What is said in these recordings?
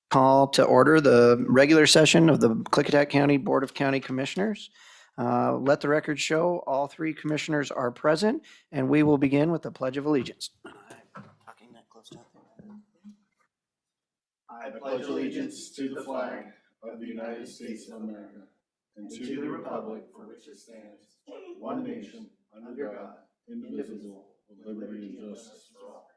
Call to order the regular session of the Klickitat County Board of County Commissioners. Let the record show all three commissioners are present, and we will begin with the Pledge of Allegiance. I pledge allegiance to the flag of the United States of America and to the republic for which it stands, one nation, under God, indivisible, with liberty and justice for all.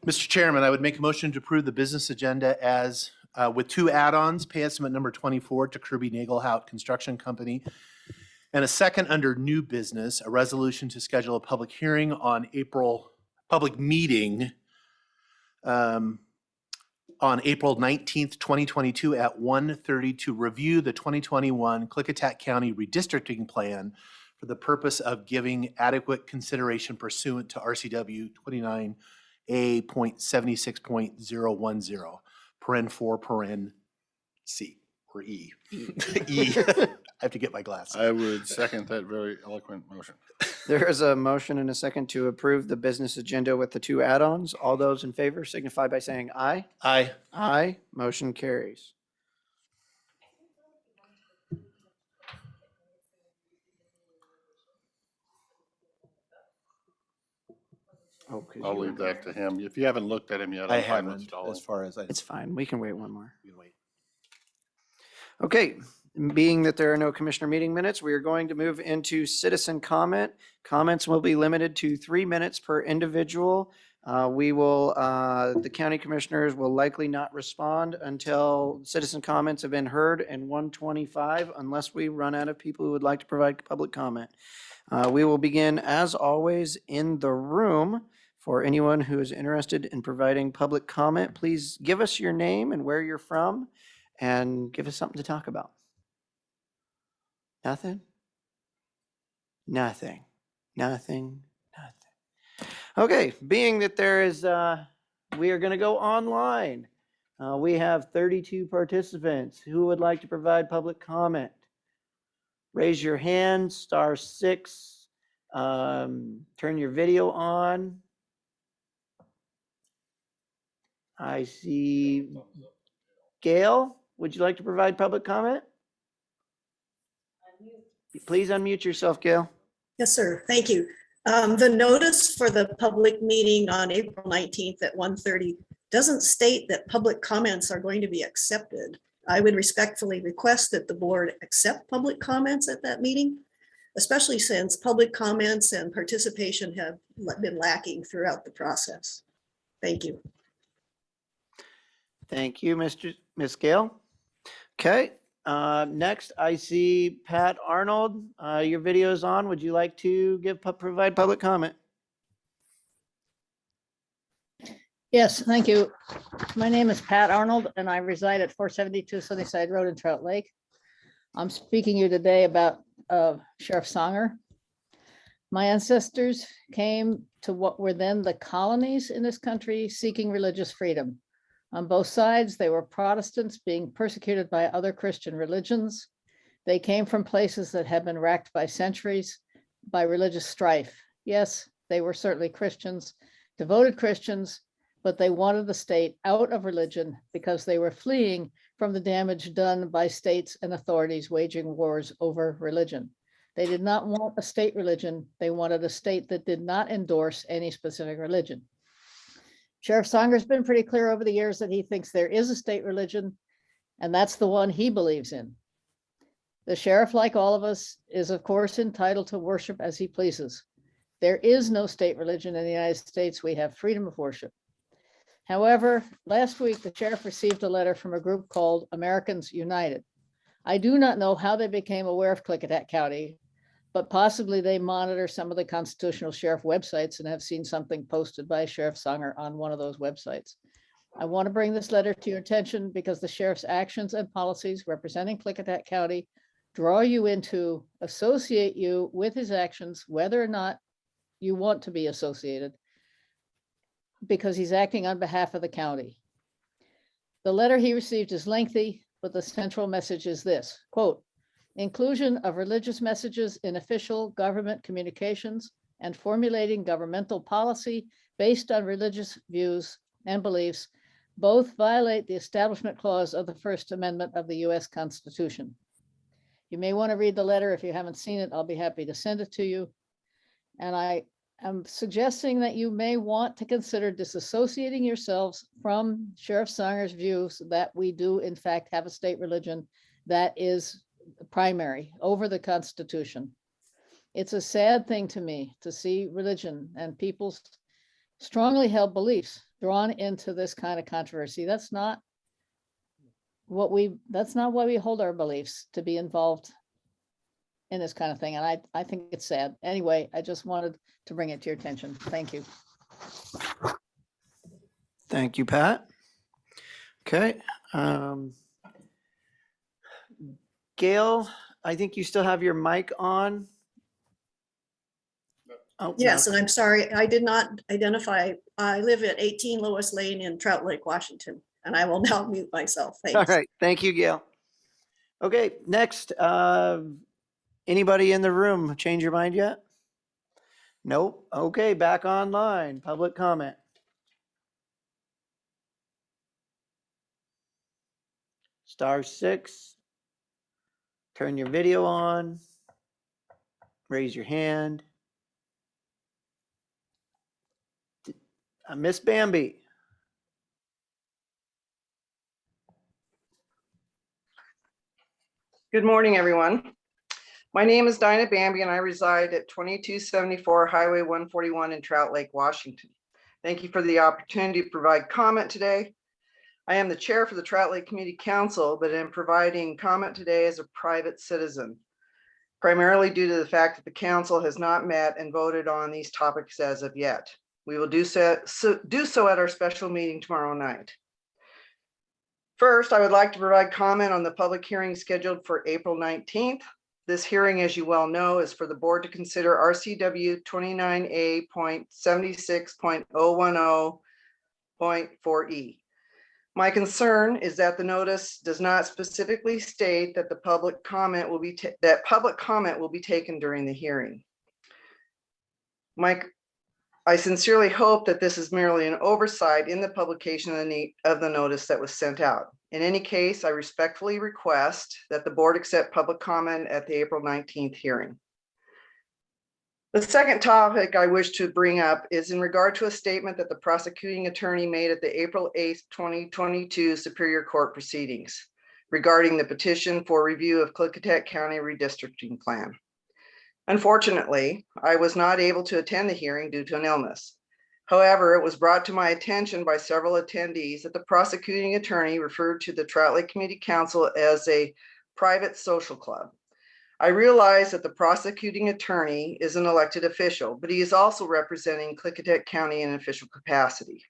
Mr. Chairman, I would make a motion to approve the business agenda as with two add-ons, pay estimate number 24 to Kirby Nagelhout Construction Company, and a second under new business, a resolution to schedule a public hearing on public meeting on April 19th, 2022 at 1:30 to review the 2021 Klickitat County redistricting plan for the purpose of giving adequate consideration pursuant to RCW 29A.76.010, paren 4, paren C, or E. E. I have to get my glasses. I would second that very eloquent motion. There is a motion and a second to approve the business agenda with the two add-ons. All those in favor signify by saying aye. Aye. Aye. Motion carries. Oh, I'll leave that to him. If you haven't looked at him yet, I I'm fine with haven't, stalling. as far as I. It's fine. We can wait one more. We can wait. Okay, being that there are no commissioner meeting minutes, we are going to move into citizen comment. Comments will be limited to 3 minutes per individual. The county commissioners will likely not respond until citizen comments have been heard in 1:25, unless we run out of people who would like to provide public comment. We will begin, as always, in the room. For anyone who is interested in providing public comment, please give us your name and where you're from, and give us something to talk about. Nothing? Nothing. Nothing. Nothing. Okay, being that there is, we are going to go online. We have 32 participants who would like to provide public comment. Raise your hand, *6, turn your video on. I see Gail, would you like to provide public comment? Please unmute yourself, Gail. Yes, sir. Thank you. The notice for the public meeting on April 19th at 1:30 doesn't state that public comments are going to be accepted. I would respectfully request that the board accept public comments at that meeting, especially since public comments and participation have been lacking throughout the process. Thank you. Thank you, Ms. Gail. Okay, next I see Pat Arnold. Your video is on. Would you like to provide public comment? Yes, thank you. My name is Pat Arnold and I reside at 472 Sunnyside Road in Trout Lake. I'm speaking to you today about Sheriff Songer. My ancestors came to what were then the colonies in this country seeking religious freedom. On both sides, they were Protestants being persecuted by other Christian religions. They came from places that had been racked by centuries by religious strife. Yes, they were certainly Christians, devoted Christians, but they wanted the state out of religion because they were fleeing from the damage done by states and authorities waging wars over religion. They did not want a state religion. They wanted a state that did not endorse any specific religion. Sheriff Songer's been pretty clear over the years that he thinks there is a state religion, and that's the one he believes in. The sheriff, like all of us, is of course entitled to worship as he pleases. There is no state religion in the United States. We have freedom of worship. However, last week, the sheriff received a letter from a group called Americans United. I do not know how they became aware of Klickitat County, but possibly they monitor some of the constitutional sheriff websites and have seen something posted by Sheriff Songer on one of those websites. I want to bring this letter to your attention because the sheriff's actions and policies representing Klickitat County draw you into, associate you with his actions, whether or not you want to be associated, because he's acting on behalf of the county. The letter he received is lengthy, but the central message is this, quote, inclusion of religious messages in official government communications, and formulating governmental policy based on religious views and beliefs both violate the Establishment Clause of the First Amendment of the U.S. Constitution. You may want to read the letter. If you haven't seen it, I'll be happy to send it to you. And I am suggesting that you may want to consider disassociating yourselves from Sheriff Songer's views that we do in fact have a state religion that is primary over the Constitution. It's a sad thing to me to see religion and people's strongly held beliefs drawn into this kind of controversy. That's not why we hold our beliefs, to be involved in this kind of thing. And I think it's sad. Anyway, I just wanted to bring it to your attention. Thank you. Thank you, Pat. Okay. Gail, I think you still have your mic on. Oh, Yes, no. and I'm sorry, I did not identify. I live at 18 Lois Lane in Trout Lake, Washington, and I will now mute myself. All Thanks. right. Thank you, Gail. Okay, next. Anybody in the room change your mind yet? Nope. Okay, back online. Public comment. *6. Turn your video on. Raise your hand. Miss Bambi. Good morning, everyone. My name is Dinah Bambi and I reside at 2274 Highway 141 in Trout Lake, Washington. Thank you for the opportunity to provide comment today. I am the chair for the Trout Lake Community Council, but am providing comment today as a private citizen, primarily due to the fact that the council has not met and voted on these topics as of yet. We will do so at our special meeting tomorrow night. First, I would like to provide comment on the public hearing scheduled for April 19th. This hearing, as you well know, is for the board to consider RCW 29A.76.010.4E. My concern is that the notice does not specifically state that the public comment will be taken during the hearing. I sincerely hope that this is merely an oversight in the publication of the notice that was sent out. In any case, I respectfully request that the board accept public comment at the April 19th hearing. The second topic I wish to bring up is in regard to a statement that the prosecuting attorney made at the April 8th, 2022 Superior Court proceedings regarding the petition for review of Klickitat County redistricting plan. Unfortunately, I was not able to attend the hearing due to an illness. However, it was brought to my attention by several attendees that the prosecuting attorney referred to the Trout Lake Community Council as a private social club. I realize that the prosecuting attorney is an elected official, but he is also representing Klickitat County in an official capacity.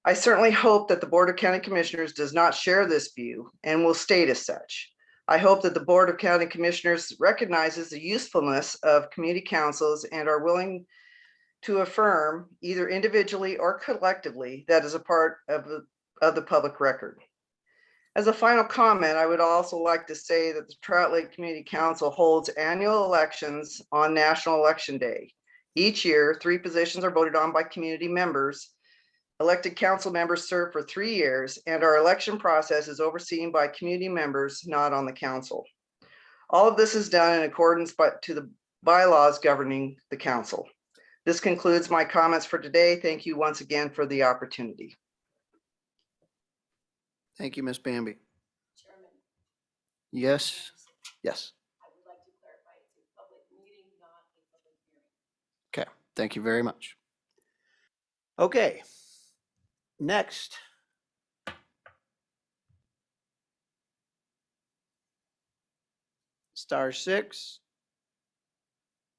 I certainly hope that the Board of County Commissioners does not share this view and will state as such. I hope that the Board of County Commissioners recognizes the usefulness of community councils and are willing to affirm either individually or collectively that is a part of the public record. As a final comment, I would also like to say that the Trout Lake Community Council holds annual elections on National Election Day. Each year, 3 positions are voted on by community members. Elected council members serve for 3 years, and our election process is overseen by community members not on the council. All of this is done in accordance to the bylaws governing the council. This concludes my comments for today. Thank you once again for the opportunity. Thank you, Miss Bambi. Chairman, Yes. Yes. I would like to clarify it's a public meeting, not a public hearing. Okay. Thank you very much. Okay. Next. *6.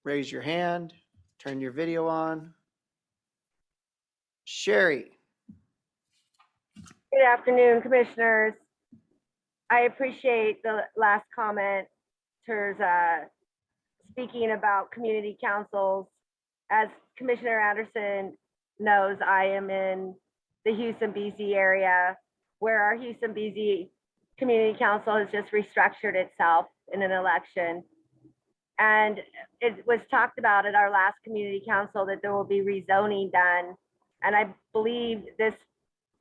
Raise your hand. Turn your video on. Sherry. Good afternoon, Commissioners. I appreciate the last commenters speaking about community councils. As Commissioner Anderson knows, I am in the Houston, BC area where our Houston, BC Community Council has just restructured itself. in an election. And it was talked about at our last community council that there will be rezoning done. And I believe this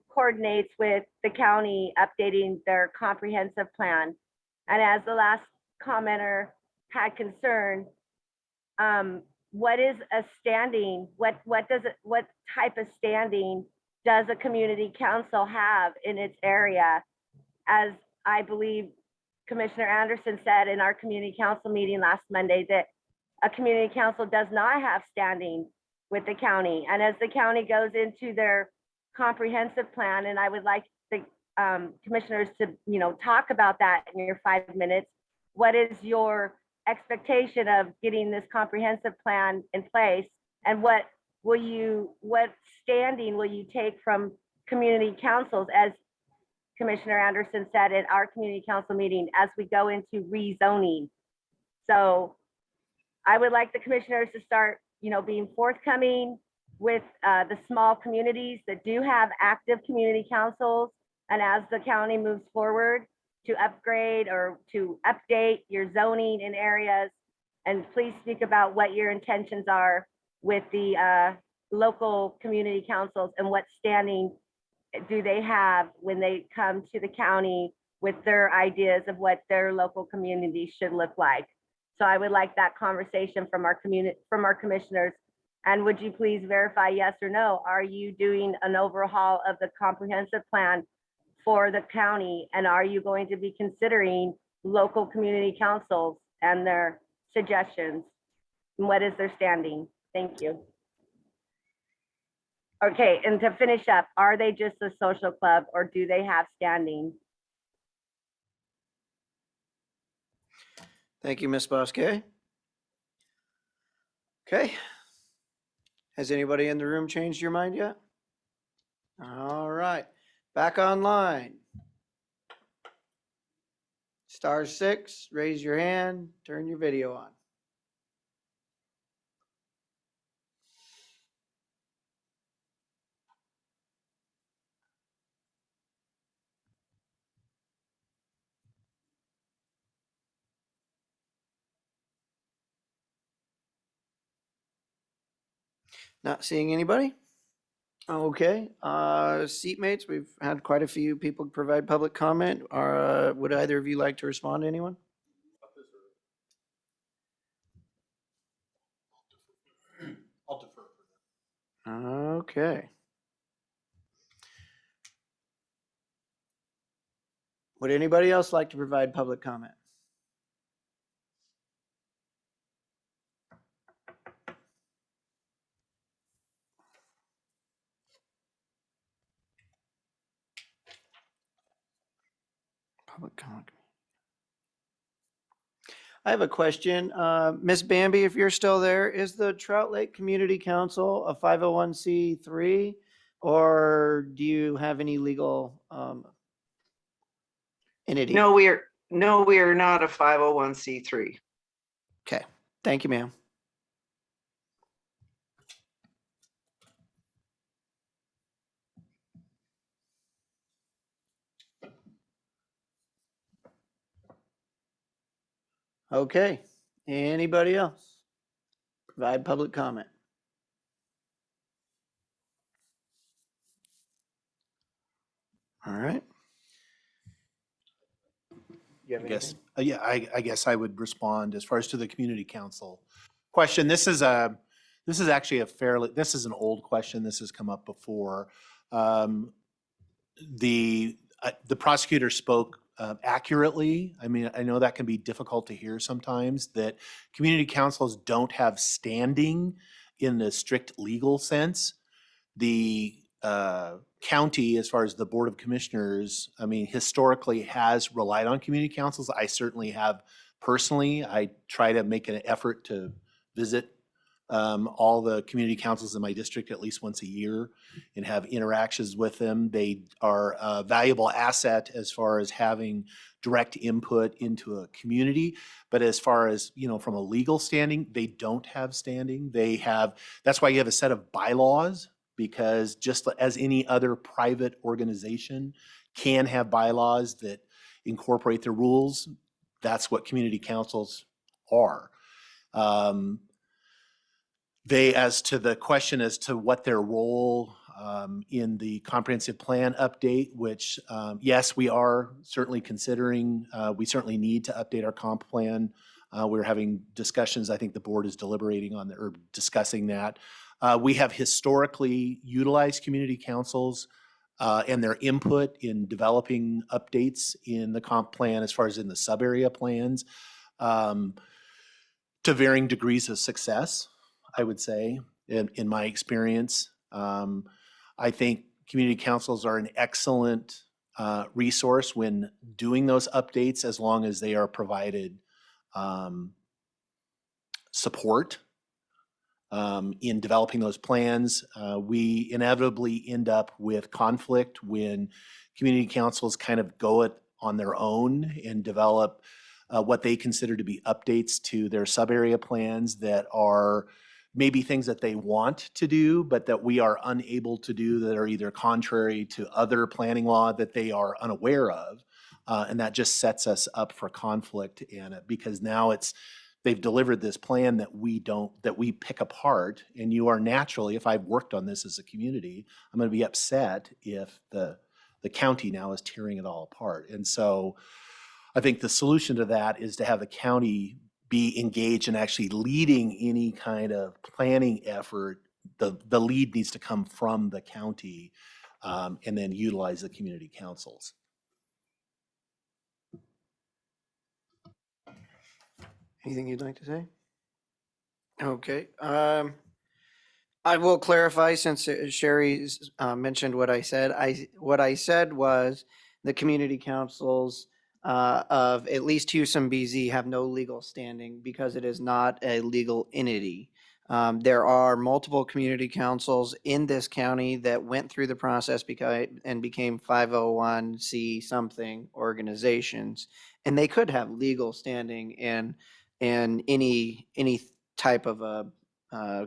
coordinates with the county updating their comprehensive plan. And as the last commenter had concern, what is a standing? What type of standing does a community council have in its area? As I believe Commissioner Anderson said in our community council meeting last Monday, that a community council does not have standing with the county. And as the county goes into their comprehensive plan, and I would like the commissioners to, talk about that in your 5 minutes. What is your expectation of getting this comprehensive plan in place? And what standing will you take from community councils, as Commissioner Anderson said at our community council meeting, as we go into rezoning? So I would like the commissioners to start, being forthcoming with the small communities that do have active community councils. And as the county moves forward to upgrade or to update your zoning in areas, and please speak about what your intentions are with the local community councils and what standing do they have when they come to the county with their ideas of what their local community should look like. So I would like that conversation from our commissioners. And would you please verify yes or no? Are you doing an overhaul of the comprehensive plan for the county? And are you going to be considering local community councils and their suggestions? And what is their standing? Thank you. Okay, and to finish up, are they just a social club or do they have standing? Thank you, Ms. Bosque. Okay. Has anybody in the room changed your mind yet? All right, back online. *6, raise your hand, turn your video on. Not seeing anybody? Okay, seatmates, we've had quite a few people provide public comment. Would either of you like to respond to anyone? I'll defer. Okay. Would anybody else like to provide public comment? Public comment. I have a question. Ms. Bambi, if you're still there, is the Trout Lake Community Council a 501c3, or do you have any legal entity? No, we are not a 501c3. Okay, thank you, ma'am. Okay, anybody else? Provide public comment. All right. You have I guess, anything? I guess I would respond as far as to the community council question. This is actually this is an old question. This has come up before. The prosecutor spoke accurately. I mean, I know that can be difficult to hear sometimes, that community councils don't have standing in the strict legal sense. The county, as far as the Board of Commissioners, I mean, historically has relied on community councils. I certainly have personally. I try to make an effort to visit all the community councils in my district at least once a year and have interactions with them. They are a valuable asset as far as having direct input into a community. But as far as, from a legal standing, they don't have standing. That's why you have a set of bylaws, because just as any other private organization can have bylaws that incorporate the rules, that's what community councils are. They, as to the question as to what their role in the comprehensive plan update, which yes, we are certainly considering, we certainly need to update our comp plan. We're having discussions, I think the board is deliberating on or discussing that. We have historically utilized community councils and their input in developing updates in the comp plan as far as in the sub-area plans to varying degrees of success, I would say, in my experience. I think community councils are an excellent resource when doing those updates, as long as they are provided support in developing those plans. We inevitably end up with conflict when community councils kind of go it on their own and develop what they consider to be updates to their sub-area plans that are maybe things that they want to do, but that we are unable to do, that are either contrary to other planning law that they are unaware of. And that just sets us up for conflict in it, because now they've delivered this plan that we pick apart. And you are naturally, if I've worked on this as a community, I'm going to be upset if the county now is tearing it all apart. And so I think the solution to that is to have the county be engaged in actually leading any kind of planning effort. The lead needs to come from the county, and then utilize the community councils. Anything you'd like to say? Okay. I will clarify, since Sherry's mentioned what I said. What I said was the community councils of at least Hewsome BZ have no legal standing because it is not a legal entity. There are multiple community councils in this county that went through the process and became 501c something organizations, and they could have legal standing in any type of a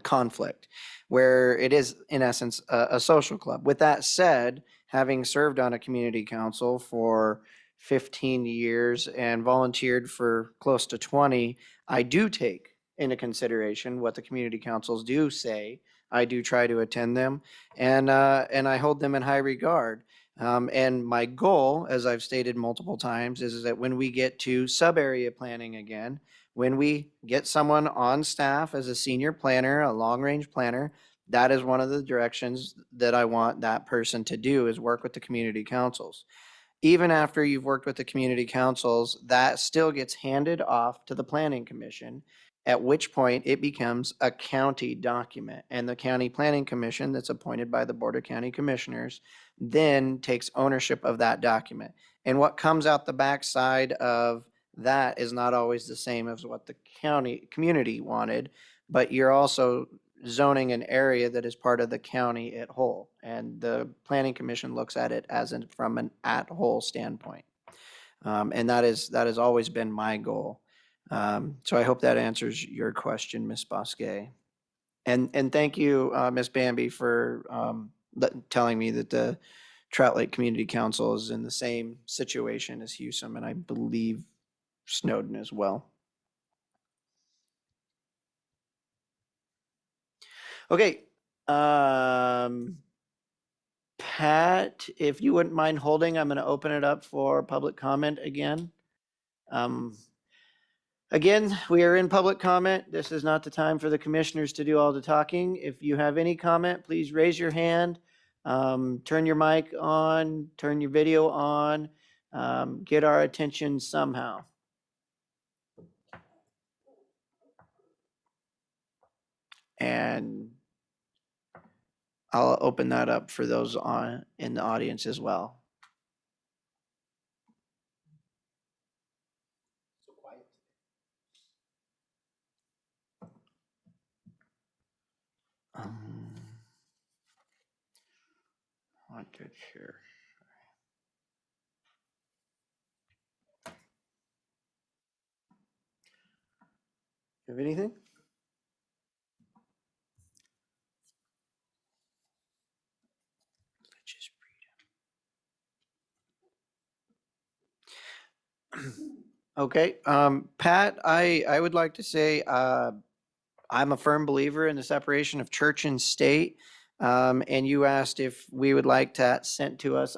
conflict, where it is in essence a social club. With that said, having served on a community council for 15 years and volunteered for close to 20, I do take into consideration what the community councils do say. I do try to attend them, and I hold them in high regard. And my goal, as I've stated multiple times, is that when we get to sub-area planning again, when we get someone on staff as a senior planner, a long-range planner, that is one of the directions that I want that person to do, is work with the community councils. Even after you've worked with the community councils, that still gets handed off to the planning commission, at which point it becomes a county document. And the county planning commission, that's appointed by the Board of County Commissioners, then takes ownership of that document. And what comes out the backside of that is not always the same as what the community wanted, but you're also zoning an area that is part of the county at whole. And the planning commission looks at it from an at whole standpoint. And that has always been my goal. So I hope that answers your question, Ms. Bosque. And thank you, Ms. Bamby, for telling me that the Trout Lake Community Council is in the same situation as Hewsome, and I believe Snowden as well. Okay. Pat, if you wouldn't mind holding, I'm going to open it up for public comment again. Again, we are in public comment. This is not the time for the commissioners to do all the talking. If you have any comment, please raise your hand, turn your mic on, turn your video on, get our attention somehow. And I'll open that up for those in the audience as well. What did share? You have anything? Just read it. Okay, Pat, I would like to say, I'm a firm believer in the separation of church and state. And you asked if we would like that sent to us.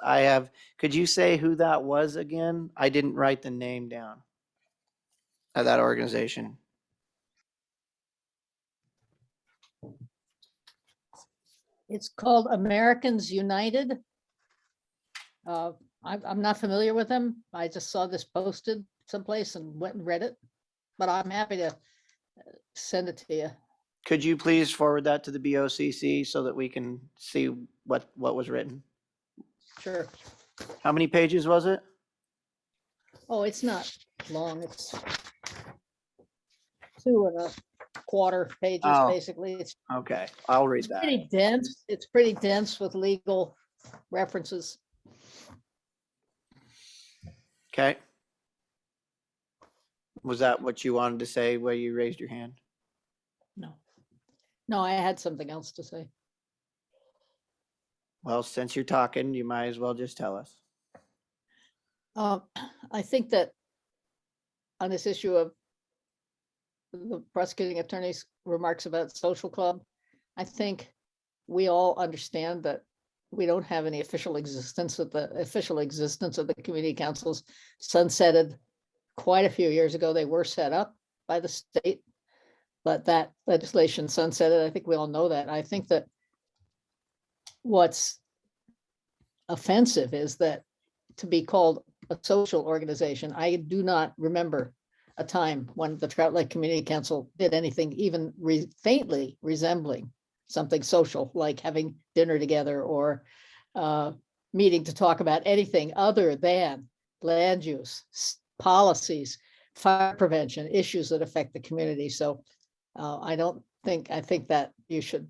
Could you say who that was again? I didn't write the name down of that organization. It's called Americans United. I'm not familiar with them. I just saw this posted someplace and went and read it, but I'm happy to send it to you. Could you please forward that to the BoCC so that we can see what was written? Sure. How many pages was it? Oh, it's not long. It's 2.25 pages, Oh. basically. It's Okay, I'll read that. pretty dense. It's pretty dense with legal references. Okay. Was that what you wanted to say where you raised your hand? No, I had something else to say. Well, since you're talking, you might as well just tell us. I think that on this issue of the prosecuting attorney's remarks about social club, I think we all understand that we don't have any official existence of the community councils sunsetted quite a few years ago. They were set up by the state, but that legislation sunsetted. I think we all know that. I think that what's offensive is that to be called a social organization. I do not remember a time when the Trout Lake Community Council did anything even faintly resembling something social, like having dinner together or meeting to talk about anything other than land use, policies, fire prevention, issues that affect the community. So I think that you should,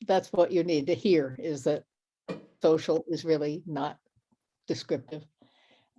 that's what you need to hear, is that social is really not descriptive.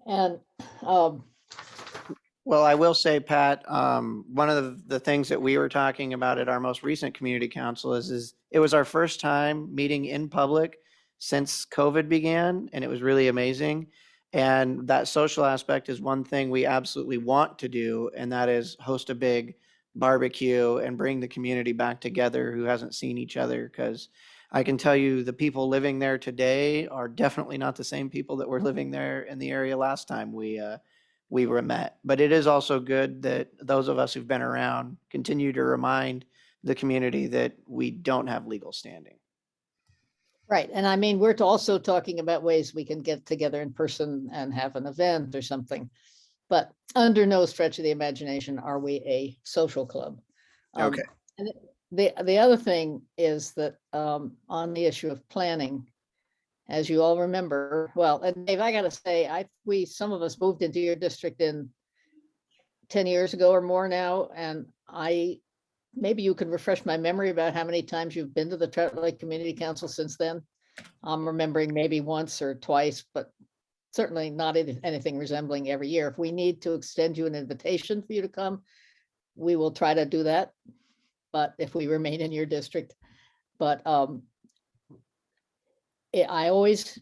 And Well, I will say, Pat, one of the things that we were talking about at our most recent community council is it was our first time meeting in public since COVID began, and it was really amazing. And that social aspect is one thing we absolutely want to do, and that is host a big barbecue and bring the community back together who hasn't seen each other. Because I can tell you the people living there today are definitely not the same people that were living there in the area last time we were met. But it is also good that those of us who've been around continue to remind the community that we don't have legal standing. right, and I mean, we're also talking about ways we can get together in person and have an event or something. But under no stretch of the imagination are we a social club. Okay. And the other thing is that on the issue of planning, as you all remember, well, and Dave, I gotta say, some of us moved into your district in 10 years ago or more now, and maybe you could refresh my memory about how many times you've been to the Trout Lake Community Council since then. I'm remembering maybe once or twice, but certainly not anything resembling every year. If we need to extend you an invitation for you to come, we will try to do that. But if we remain in your district, but I always,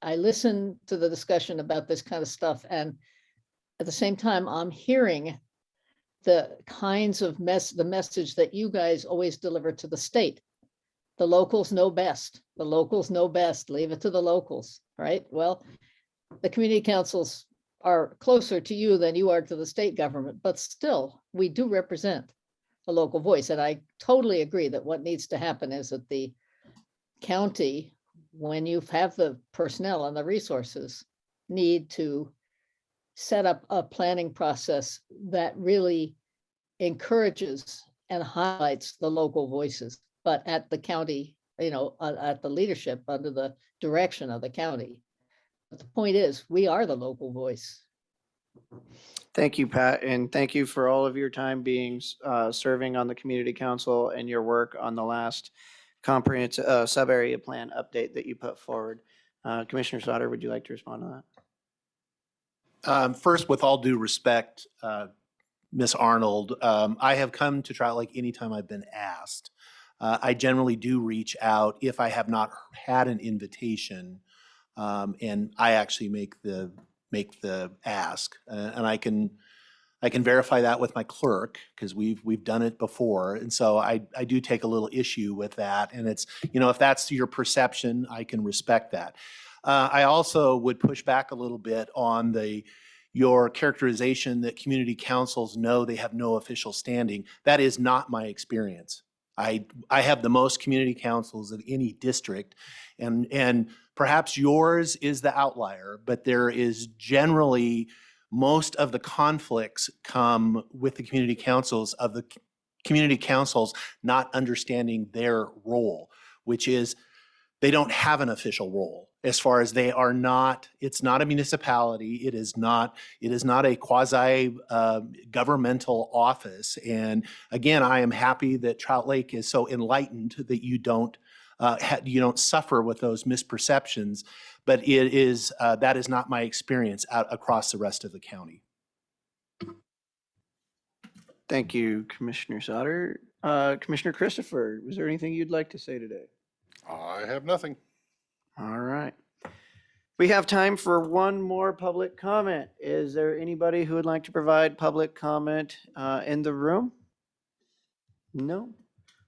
I listen to the discussion about this kind of stuff, and at the same time, I'm hearing the kinds of the message that you guys always deliver to the state. The locals know best. The locals know best. Leave it to the locals, right? Well, the community councils are closer to you than you are to the state government, but still, we do represent a local voice. And I totally agree that what needs to happen is that the county, when you have the personnel and the resources, need to set up a planning process that really encourages and highlights the local voices, but at the county, at the leadership under the direction of the county. But the point is, we are the local voice. Thank you, Pat, and thank you for all of your time serving on the community council and your work on the last comprehensive sub-area plan update that you put forward. Commissioner Sauter, would you like to respond to that? First, with all due respect, Ms. Arnold, I have come to Trout Lake anytime I've been asked. I generally do reach out if I have not had an invitation. And I actually make the ask. And I can verify that with my clerk because we've done it before. And so I do take a little issue with that. And it's, if that's your perception, I can respect that. I also would push back a little bit on your characterization that community councils know they have no official standing. That is not my experience. I have the most community councils of any district, and perhaps yours is the outlier, but there is generally most of the conflicts come with the community councils of the community councils not understanding their role, which is they don't have an official role as far as they are not, it's not a municipality. It is not a quasi governmental office. And again, I am happy that Trout Lake is so enlightened that you don't suffer with those misperceptions, but that is not my experience out across the rest of the county. Thank you, Commissioner Sauter. Commissioner Christopher, was there anything you'd like to say today? I have nothing. All right. We have time for one more public comment. Is there anybody who would like to provide public comment in the room? No?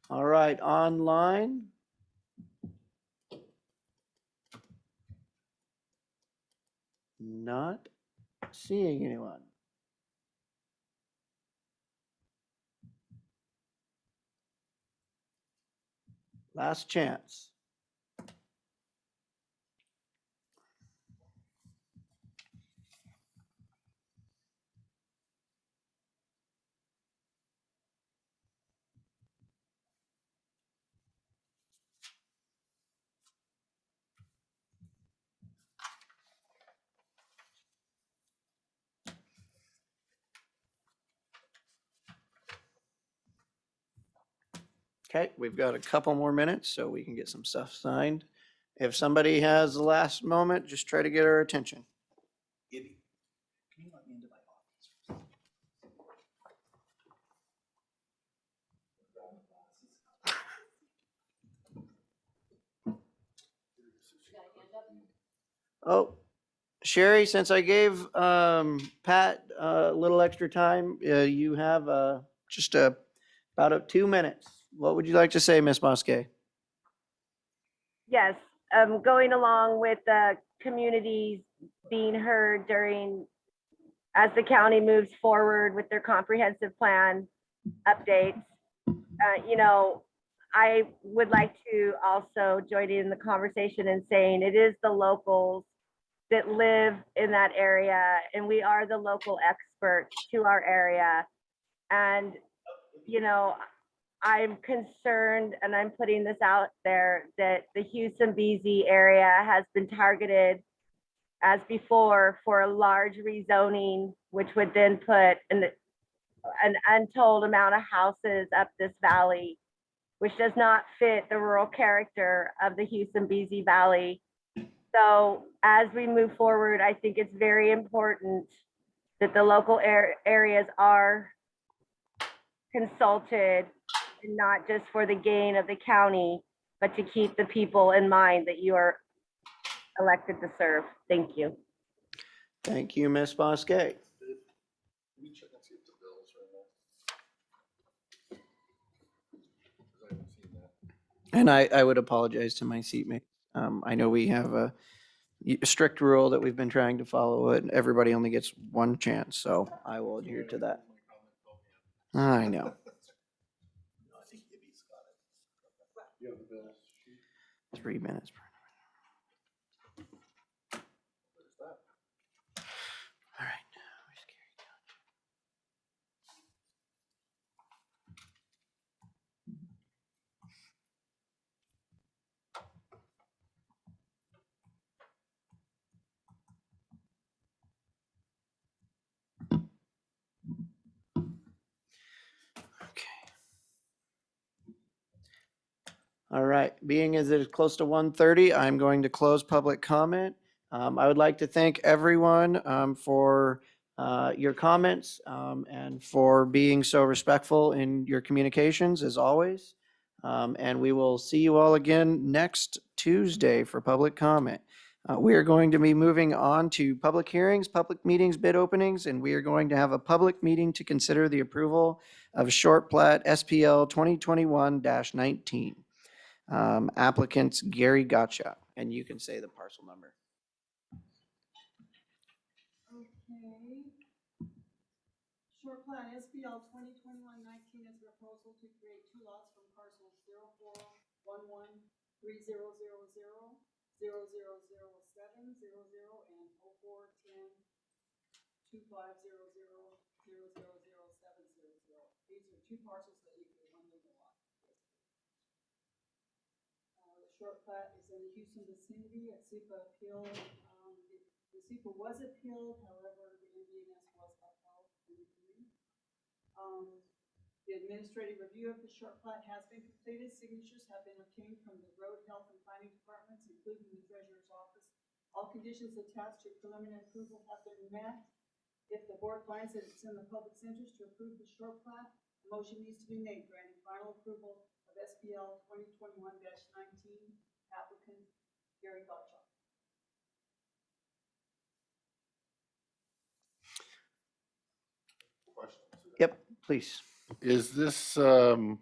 All right, online? Not seeing anyone. Last chance. Okay, we've got a couple more minutes so we can get some stuff signed. If somebody has the last moment, just try to get our attention. Gibby, can you let me into my office? Oh, Sherry, since I gave Pat a little extra time, you have just about 2 minutes. What would you like to say, Ms. Bosque? Yes, going along with the communities being heard as the county moves forward with their comprehensive plan updates. I would like to also join in the conversation and saying it is the locals that live in that area, and we are the local experts to our area. And, I'm concerned, and I'm putting this out there, that the Houston BZ area has been targeted as before for a large rezoning, which would then put an untold amount of houses up this valley, which does not fit the rural character of the Houston BZ Valley. So as we move forward, I think it's very important that the local areas are consulted, and not just for the gain of the county, but to keep the people in mind that you are elected to serve. Thank you. Thank you, Ms. Bosque. Let me check and see if the bills right now. 'Cause I haven't seen that. And I would apologize to my seatmate. I know we have a strict rule that we've been trying to follow, and everybody only gets one chance, so I will adhere to that. I know. I think Gibby's got it. You have the bills. 3 minutes. Where's that? All right. Where's Gary? All right, being as it is close to 1:30, I'm going to close public comment. I would like to thank everyone for your comments and for being so respectful in your communications as always. And we will see you all again next Tuesday for public comment. We are going to be moving on to public hearings, public meetings, bid openings, and we are going to have a public meeting to consider the approval of short plat SPL 2021-19. Applicants Gary Gotcha, and you can say the parcel number. Okay. Short plat SBL 2021-19 is a proposal to create two lots from parcels 04113000000700 and 04102500000700. These are two parcels that equal 1 legal lot. The short plat is in the Houston vicinity at SEPA appeal. The SEPA was appealed, however, the MDNS was upheld in agreement. The administrative review of the short plat has been completed. Signatures have been obtained from the road, health, and planning departments, including the treasurer's office. All conditions attached to preliminary approval have been met. If the board finds that it's in the public's interest to approve the short plat, a motion needs to be made granting final approval of SPL 2021-19 applicant Gary Gottschalk. Yep, please. Is this not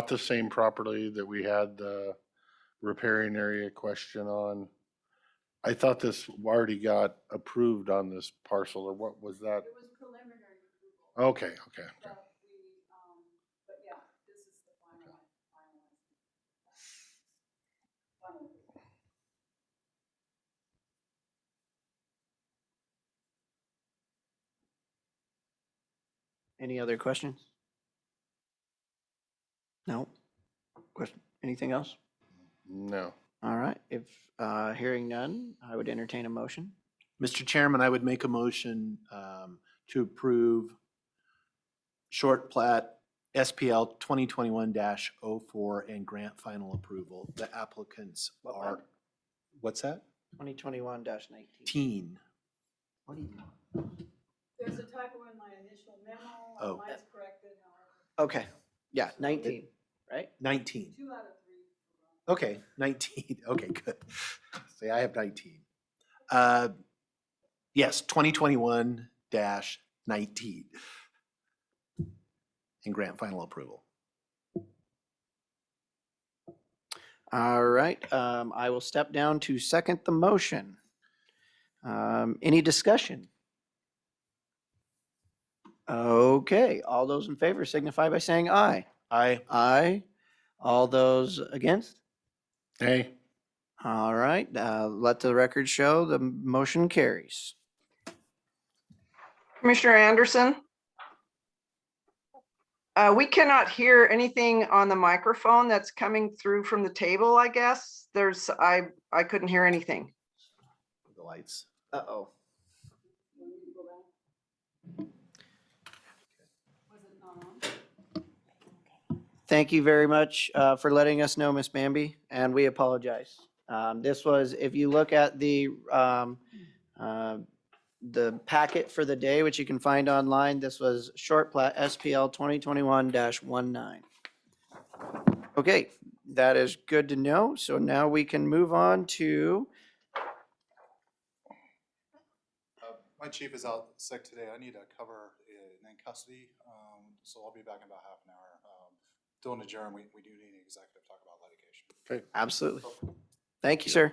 the same property that we had the repairing area question on? I thought this already got approved on this parcel, or what was that? It was preliminary approval. Okay. But yeah, this is the final approval. Any other questions? No? Question, anything else? No. All right, if hearing none, I would entertain a motion. Mr. Chairman, I would make a motion to approve short plat SPL 2021-04 and grant final approval. The applicants What are, plat? what's that? 2021-19. Teen. What do you want? There's a typo in my initial memo. Oh. Mine's corrected, however. Okay, yeah, 19, right? 19. 2 out of 3. Okay, 19. Okay, good. Say I have 19. Yes, 2021-19 and grant final approval. All right, I will step down to second the motion. Any discussion? Okay, all those in favor signify by saying aye. Aye. Aye. All those against? Hey, All right, let the record show the motion carries. Commissioner Anderson? We cannot hear anything on the microphone that's coming through from the table, I guess. I couldn't hear anything. The lights. Uh-oh. You want me to go back? Was it not on? Thank you very much for letting us know, Miss Bambi, and we apologize. This was, if you look at the packet for the day, which you can find online, this was short plat SPL 2021-19. Okay, that is good to know. So now we can move on to, My chief is out sick today. I need to cover in custody, so I'll be back in about half an hour. Don't adjourn. We do need an executive talk about litigation. okay. absolutely. Thank you, sir.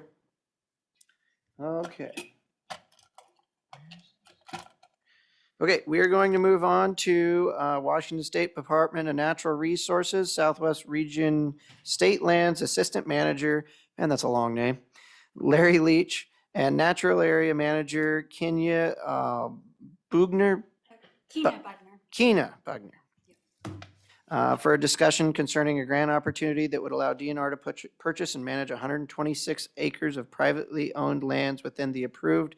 Okay. Okay, we are going to move on to Washington State Department of Natural Resources, Southwest Region State Lands Assistant Manager, and that's a long name, Larry Leach, and Natural Area Manager Kenya Bugner. Keena Bugner. For a discussion concerning a grant opportunity that would allow DNR to purchase and manage 126 acres of privately owned lands within the approved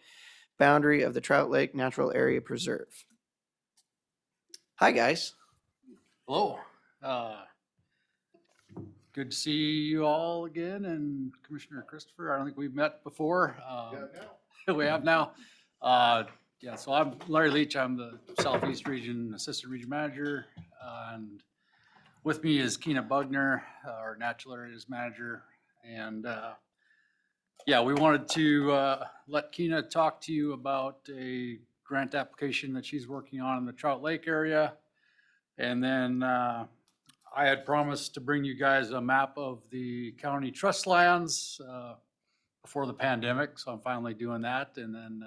boundary of the Trout Lake Natural Area Preserve. Hi, guys. Hello. Good to see you all again, and Commissioner Christopher. I don't think we've met before. We have now. Yeah, so I'm Larry Leach. I'm the Southeast Region Assistant Region Manager, and with me is Keena Bugner, our Natural Areas Manager, and Yeah, we wanted to let Keena talk to you about a grant application that she's working on in the Trout Lake area. And then I had promised to bring you guys a map of the county trust lands before the pandemic, so I'm finally doing that. And then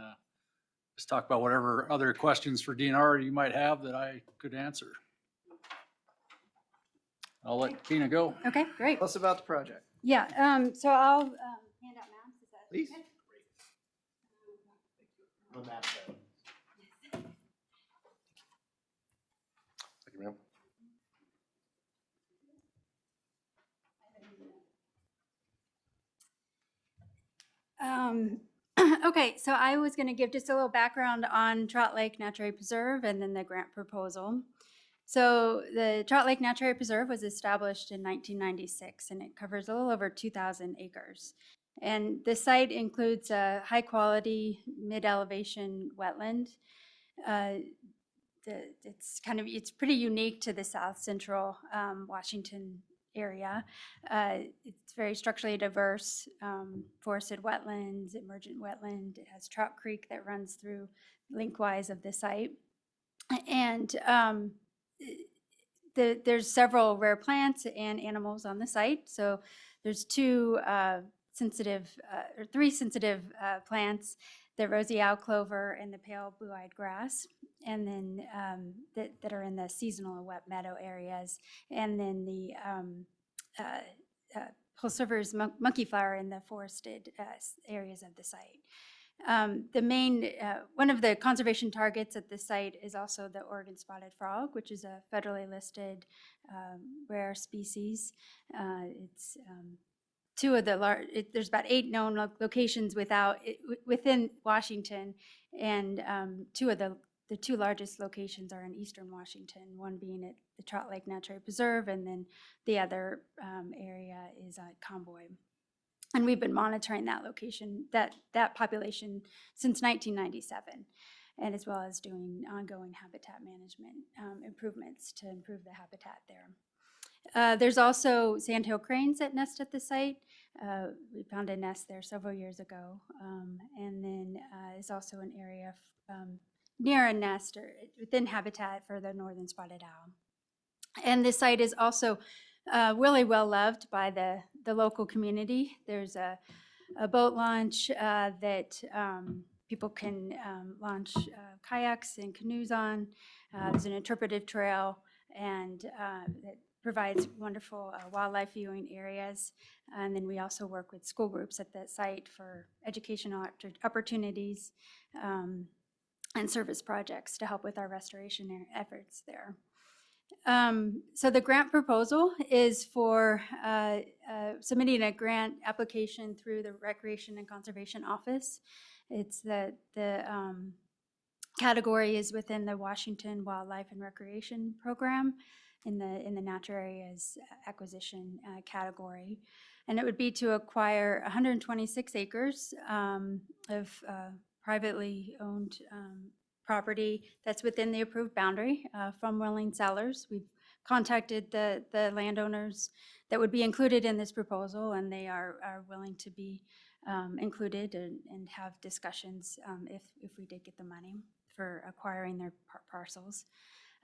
just talk about whatever other questions for DNR you might have that I could answer. I'll let Keena go. Okay, great. Tell us about the project, Yeah, so I'll hand out maps. Is that please. okay? Thank you, ma'am. Okay, so I was going to give just a little background on Trout Lake Natural Area Preserve and then the grant proposal. So the Trout Lake Natural Area Preserve was established in 1996 and it covers a little over 2,000 acres. And the site includes a high quality mid-elevation wetland. It's pretty unique to the South Central Washington area. It's very structurally diverse, forested wetlands, emergent wetland. It has Trout Creek that runs through lengthwise of the site. And there's several rare plants and animals on the site. So there's three sensitive plants, the rosy owl clover and the pale blue-eyed grass, and then that are in the seasonal wet meadow areas, and then the pulsiferous monkey flower in the forested areas of the site. One of the conservation targets at the site is also the Oregon spotted frog, which is a federally listed rare species. It's two of the there's about 8 known locations within Washington, and the two largest locations are in eastern Washington, one being at the Trout Lake Natural Area Preserve, and then the other area is at Convoy. And we've been monitoring that location, that population since 1997, and as well as doing ongoing habitat management improvements to improve the habitat there. There's also sandhill cranes that nest at the site. We found a nest there several years ago. And then is also an area near a nest or within habitat for the northern spotted owl. And this site is also really well loved by the local community. There's a boat launch that people can launch kayaks and canoes on. There's an interpretive trail, and that provides wonderful wildlife viewing areas. And then we also work with school groups at the site for educational opportunities and service projects to help with our restoration efforts there. So the grant proposal is for submitting a grant application through the Recreation and Conservation Office. It's the category is within the Washington Wildlife and Recreation Program in the natural areas acquisition category. And it would be to acquire 126 acres of privately owned property that's within the approved boundary from willing sellers. We've contacted the landowners that would be included in this proposal, and they are willing to be included and have discussions if we did get the money for acquiring their parcels.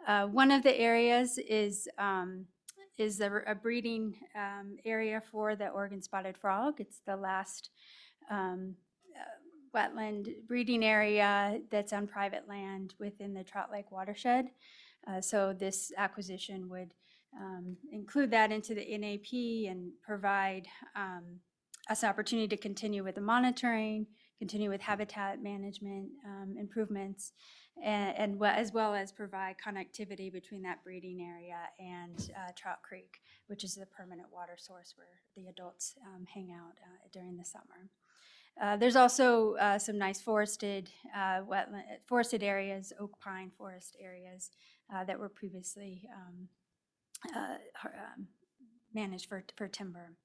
One of the areas is a breeding area for the Oregon spotted frog. It's the last wetland breeding area that's on private land within the Trout Lake watershed. So this acquisition would include that into the NAP and provide us an opportunity to continue with the monitoring, continue with habitat management improvements, and as well as provide connectivity between that breeding area and Trout Creek, which is the permanent water source where the adults hang out during the summer. There's also some nice forested areas, oak pine forest areas that were previously managed for timber.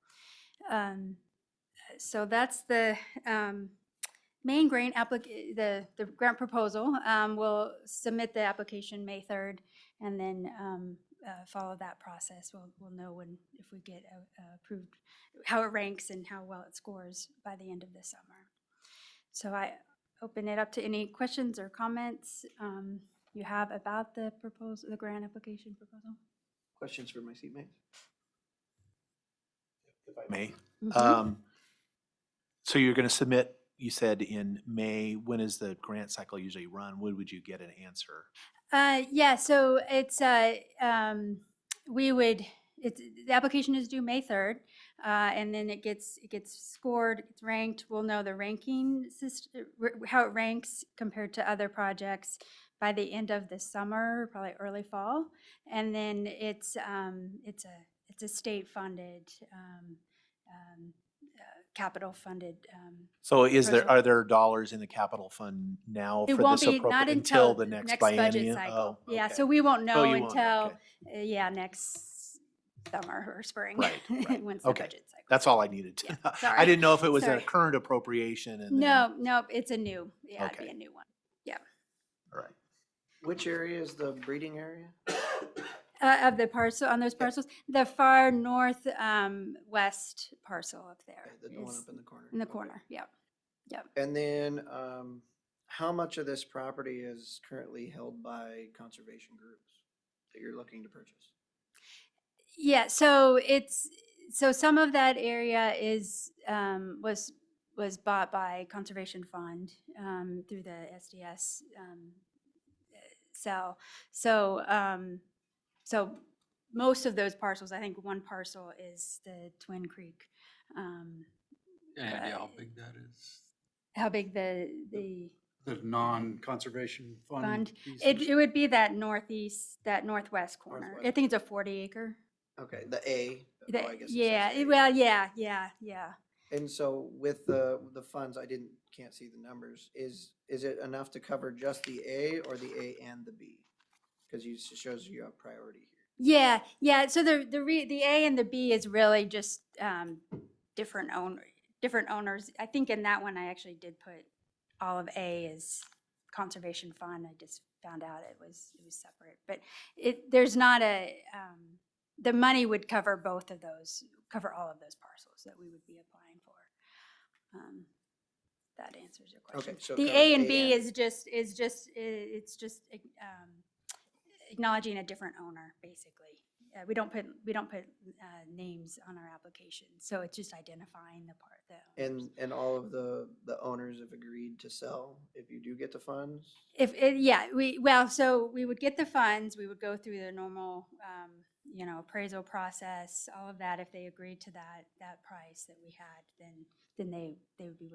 So that's the main grant the grant proposal. We'll submit the application May 3rd, and then follow that process. We'll know if we get approved, how it ranks and how well it scores by the end of the summer. So I open it up to any questions or comments you have about the proposal, the grant application proposal. Questions for my seatmates? If I may. Mhm. So you're going to submit, you said in May. When is the grant cycle usually run? When would you get an answer? Yeah, so it's, the application is due May 3rd, and then it gets scored, it gets ranked. We'll know the ranking system, how it ranks compared to other projects by the end of the summer, probably early fall. And then it's a state funded, capital funded. So Proposal. are there dollars in the capital fund now It for won't this be, not until the next budget biennium? cycle. Oh, Yeah, okay. so we won't know you won't know, until, okay. yeah, next summer or spring. Right, right. Once the Okay. budget cycle. That's all I needed to Yeah, know. sorry. I didn't know if it was a Sorry. current appropriation and then, No, it's a new, yeah, it'd be Okay. a new one. Yeah. all right. Which area is the breeding area? Of the parcel, on those parcels, the far north, west parcel up there. The one is up in the corner. in the Okay. corner, yep. And then, how much of this property is currently held by conservation groups that you're looking to purchase? Yeah, so some of that area was bought by Conservation Fund through the SDS cell. So most of those parcels, I think one parcel is the Twin Creek. Any idea how big that is? How big the The non-conservation fund? fund? piece It is? would be that northwest corner. I Northwest. think it's a 40 acre. Okay, the A. The- Oh, I guess it says yeah, A. well, yeah. And so with the funds, can't see the numbers. Is it enough to cover just the A or the A and the B? Because it shows you have priority here. Yeah. So the A and the B is really just different owners. I think in that one I actually did put all of A as conservation fund. I just found out it was separate. But there's not the money would cover both of those, cover all of those parcels that we would be applying for. That answers your question. Okay, so it The covers A and A B and- is just acknowledging a different owner, basically. We don't put names on our application, so it's just identifying the owners. And all of the owners have agreed to sell if you do get the funds? So we would get the funds, we would go through the normal, appraisal process, all of that. If they agreed to that price that we had, then they would be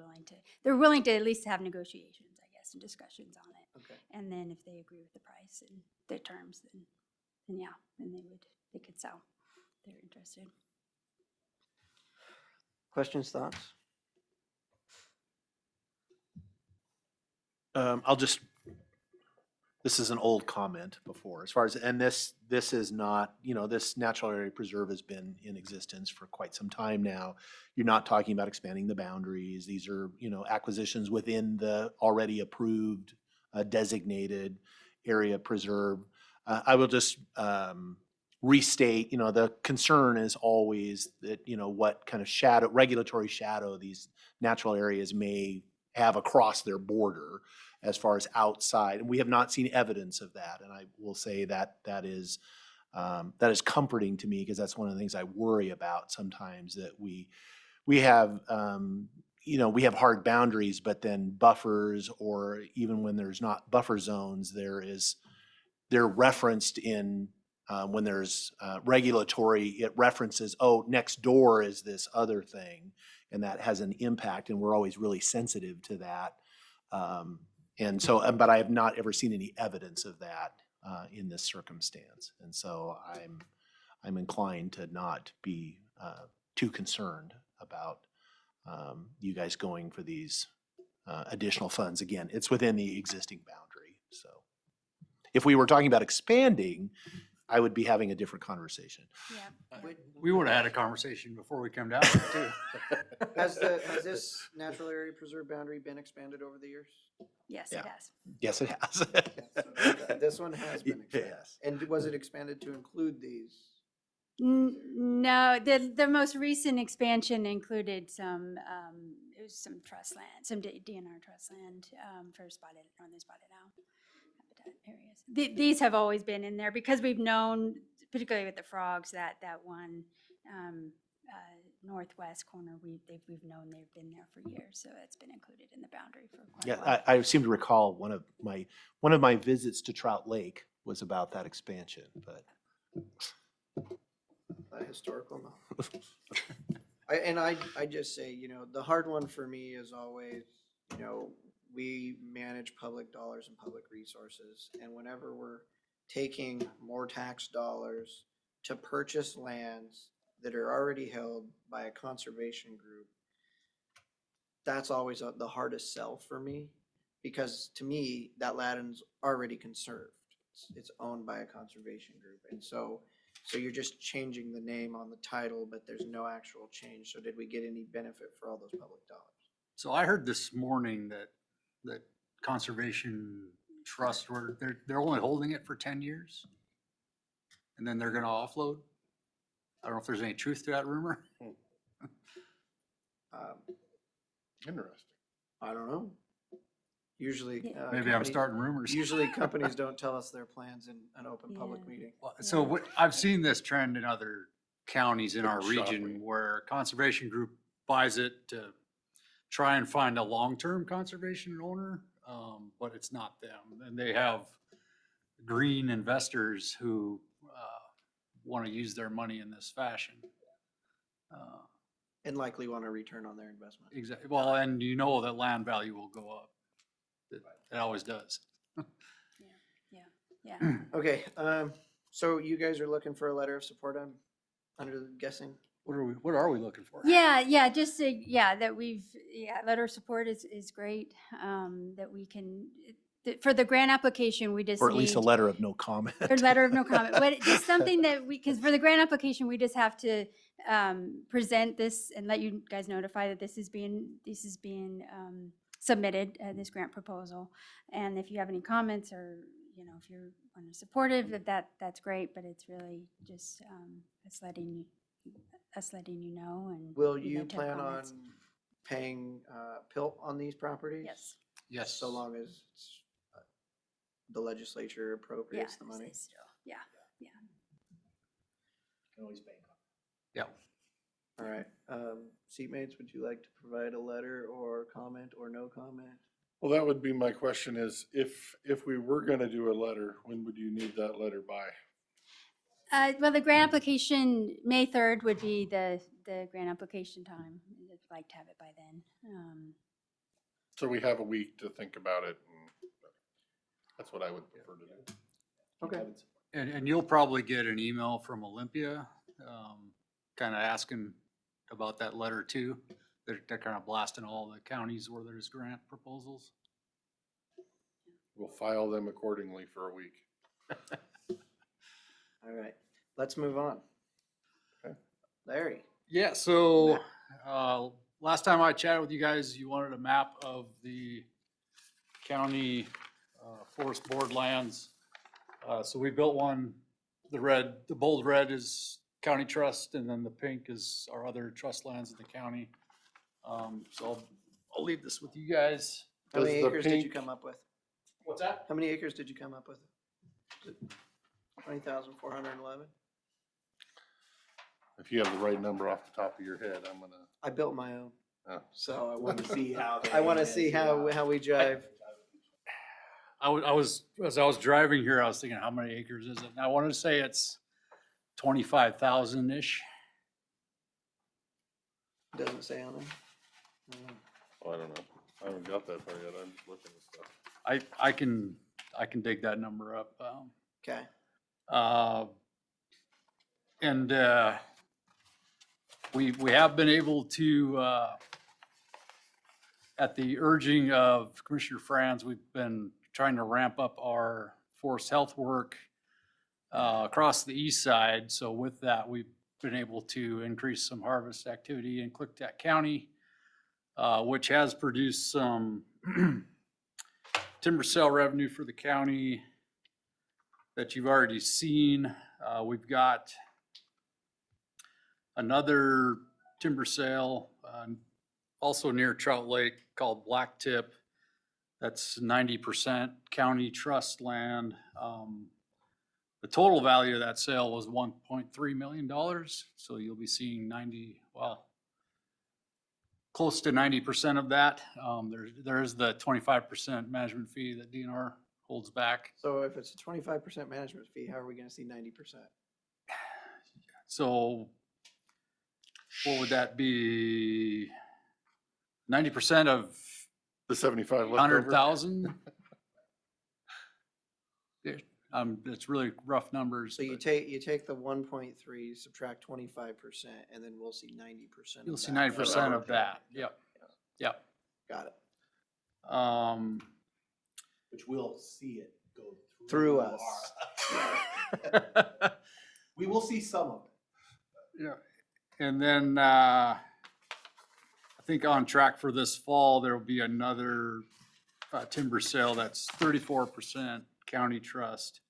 they're willing to at least have negotiations, I guess, and discussions on it. Okay. And then if they agree with the price and the terms, then they could sell. They're interested. Questions, thoughts? This is an old comment before, as far as, and this is not, this natural area preserve has been in existence for quite some time now. You're not talking about expanding the boundaries. These are, acquisitions within the already approved, designated area preserve. I will just restate, the concern is always that, what kind of regulatory shadow these natural areas may have across their border as far as outside. And we have not seen evidence of that. And I will say that is comforting to me, because that's one of the things I worry about sometimes, that we have, we have hard boundaries, but then buffers, or even when there's not buffer zones, they're referenced in, when there's regulatory, it references, next door is this other thing, and that has an impact, and we're always really sensitive to that. And so, but I have not ever seen any evidence of that in this circumstance. And so I'm inclined to not be too concerned about you guys going for these additional funds. Again, it's within the existing boundary. So if we were talking about expanding, I would be having a different conversation. Yeah. We would have had a conversation before we come down here too. Has this natural area preserve boundary been expanded over the years? Yes, Yeah. it has. Yes, it has. This one has been expanded. Yes. And was it expanded to include these? No, the most recent expansion included some, it was some trust land, some DNR trust land for spotted, northern spotted owl habitat areas. These have always been in there because we've known, particularly with the frogs, that one northwest corner, we've known they've been there for years, so it's been included in the boundary for quite a while. Yeah, I seem to recall one of my visits to Trout Lake was about that expansion, but Historical knowledge. I just say, the hard one for me is always, we manage public dollars and public resources. And whenever we're taking more tax dollars to purchase lands that are already held by a conservation group, that's always the hardest sell for me. Because to me, that land's already conserved. It's owned by a conservation group. And so you're just changing the name on the title, but there's no actual change. So did we get any benefit for all those public dollars? So I heard this morning that Conservation Trust, they're only holding it for 10 years. And then they're gonna offload. I don't know if there's any truth to that rumor. Interesting. I don't know. Usually. Maybe I'm starting rumors. Usually companies don't tell us their plans in an open public Yeah. meeting. So I've seen this trend in other counties in our Shopping. region where a conservation group buys it to try and find a long-term conservation owner, but it's not them. And they have green investors who want to use their money in this fashion. And likely want a return on their investment. Exactly. Well, and you know that land value will go up. It always does. Yeah. Okay, so you guys are looking for a letter of support, I'm under guessing? What are we looking for? Yeah, just that letter of support is great. That we can, for the grant application, we just or at least a need- letter of no comment. Or letter of no comment, but just something that because for the grant application, we just have to present this and let you guys notify that this is being submitted, this grant proposal. And if you have any comments or, if you're supportive of that, that's great, but it's really just us letting you know. And Will you'd you like to have plan on comments. paying PILT on these properties? Yes. Yes. So long as the legislature appropriates the money? Yeah. Yeah. All right, seatmates, would you like to provide a letter or comment or no comment? Well, that would be my question is, if we were gonna do a letter, when would you need that letter by? Well, the grant application, May 3rd would be the grant application time. I'd like to have it by then. So we have a week to think about it. And that's what I would prefer to do. Okay. And you'll probably get an email from Olympia, kind of asking about that letter too. They're kind of blasting all the counties where there's grant proposals. We'll file them accordingly for a week. All right, let's move on. Okay. Larry. Yeah, so last time I chatted with you guys, you wanted a map of the county forest board lands. So we built one. The bold red is county trust, and then the pink is our other trust lands in the county. So I'll leave this with you guys. How many Does the acres did you pink- come up with? What's that? How many acres did you come up with? 20,411? If you have the right number off the top of your head, I'm gonna. I built my own, Oh. so I want to see how I want to see how we jive. As I was driving here, I was thinking, how many acres is it? And I wanted to say it's 25,000-ish. Doesn't say on there. Oh, I don't know. I haven't got that far yet. I'm just looking at stuff. I can dig that number up. Okay. And we have been able to, at the urging of Commissioner Franz, we've been trying to ramp up our forest health work. across the east side. So with that, we've been able to increase some harvest activity in Klickitat County, which has produced some timber sale revenue for the county that you've already seen. We've got another timber sale also near Trout Lake called Black Tip. That's 90% county trust land. The total value of that sale was $1.3 million. So you'll be seeing close to 90% of that. There's the 25% management fee that DNR holds back. So if it's a 25% management fee, how are we gonna see 90%? So what would that be? 90% of The 75 left over. 100,000? It's really rough numbers. So you but take the 1.3, subtract 25%, and then we'll see 90%. You'll of see that. 90% of that. Yep. Yep. Got it. Which we'll see it go Through us. We will see some of it. Yeah. And then I think on track for this fall, there will be another timber sale that's 34% county trust.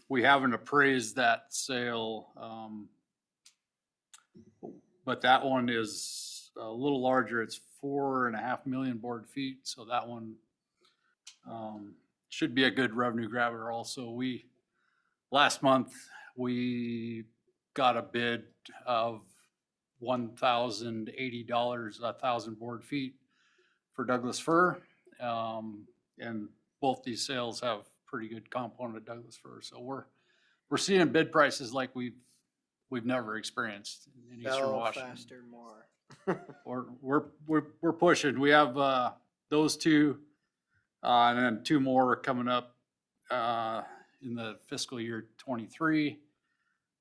We haven't appraised that sale, but that one is a little larger. It's 4.5 million board feet. So that one should be a good revenue grabber. Also, last month we got a bid of $1,080 a thousand board feet for Douglas fir, and both these sales have pretty good component Douglas fir. So we're seeing bid prices like we've never experienced in Eastern Bell, Washington. faster, more. We're pushing. We have those two, and then two more coming up in the fiscal year 23,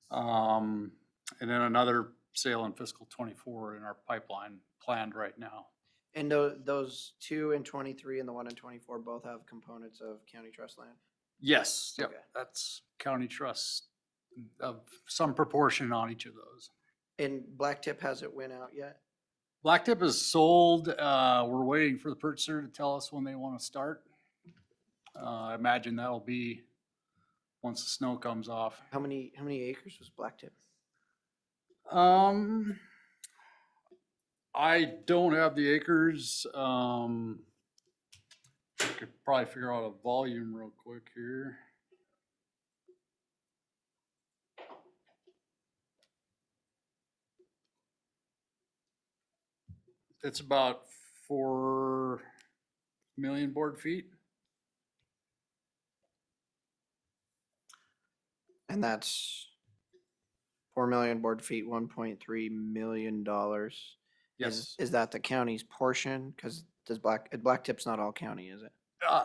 and then another sale in fiscal 24 in our pipeline planned right now. And those 2 in 23 and the 1 in 24 both have components of county trust land? Yes, yep, Okay. that's county trust of some proportion on each of those. And Black Tip hasn't went out yet? Blacktip is sold. We're waiting for the purchaser to tell us when they want to start. I imagine that'll be once the snow comes off. How many acres was Black Tip? I don't have the acres. I could probably figure out a volume real quick here. It's about 4 million board feet. And that's 4 million board feet, $1.3 million. Yes. Is that the county's portion? Because Black Tip's not all county, is it?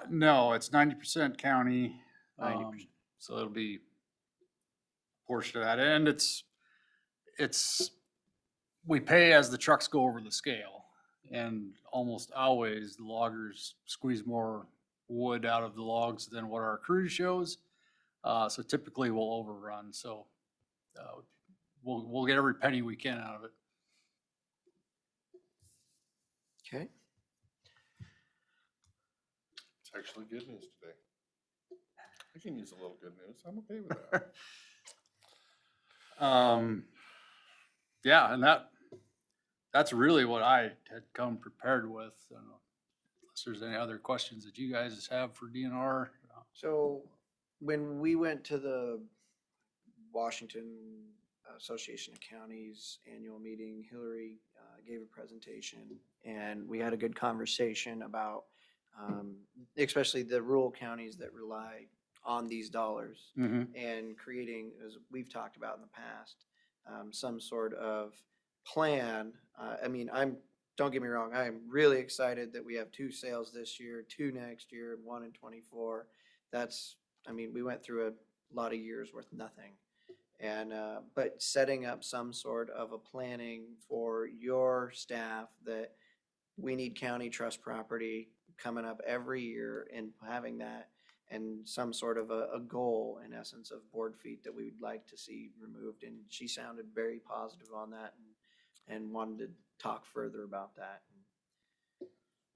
No, it's 90% county. 90%. So it'll be a portion of that. And we pay as the trucks go over the scale. And almost always the loggers squeeze more wood out of the logs than what our crew shows. So typically we'll overrun. So we'll get every penny we can out of it. Okay. It's actually good news today. I can use a little good news. I'm okay with that. Yeah, and that's really what I had come prepared with. Unless there's any other questions that you guys have for DNR. So when we went to the Washington Association of Counties annual meeting, Hillary gave a presentation and we had a good conversation about especially the rural counties that rely on these dollars and creating, as we've talked about in the past, some sort of plan. I mean, don't get me wrong, I am really excited that we have 2 sales this year, 2 next year, and 1 in 24. I mean, we went through a lot of years with nothing. And, but setting up some sort of a planning for your staff that we need county trust property coming up every year and having that. and some sort of a goal, in essence, of board feet that we would like to see removed. And she sounded very positive on that and wanted to talk further about that.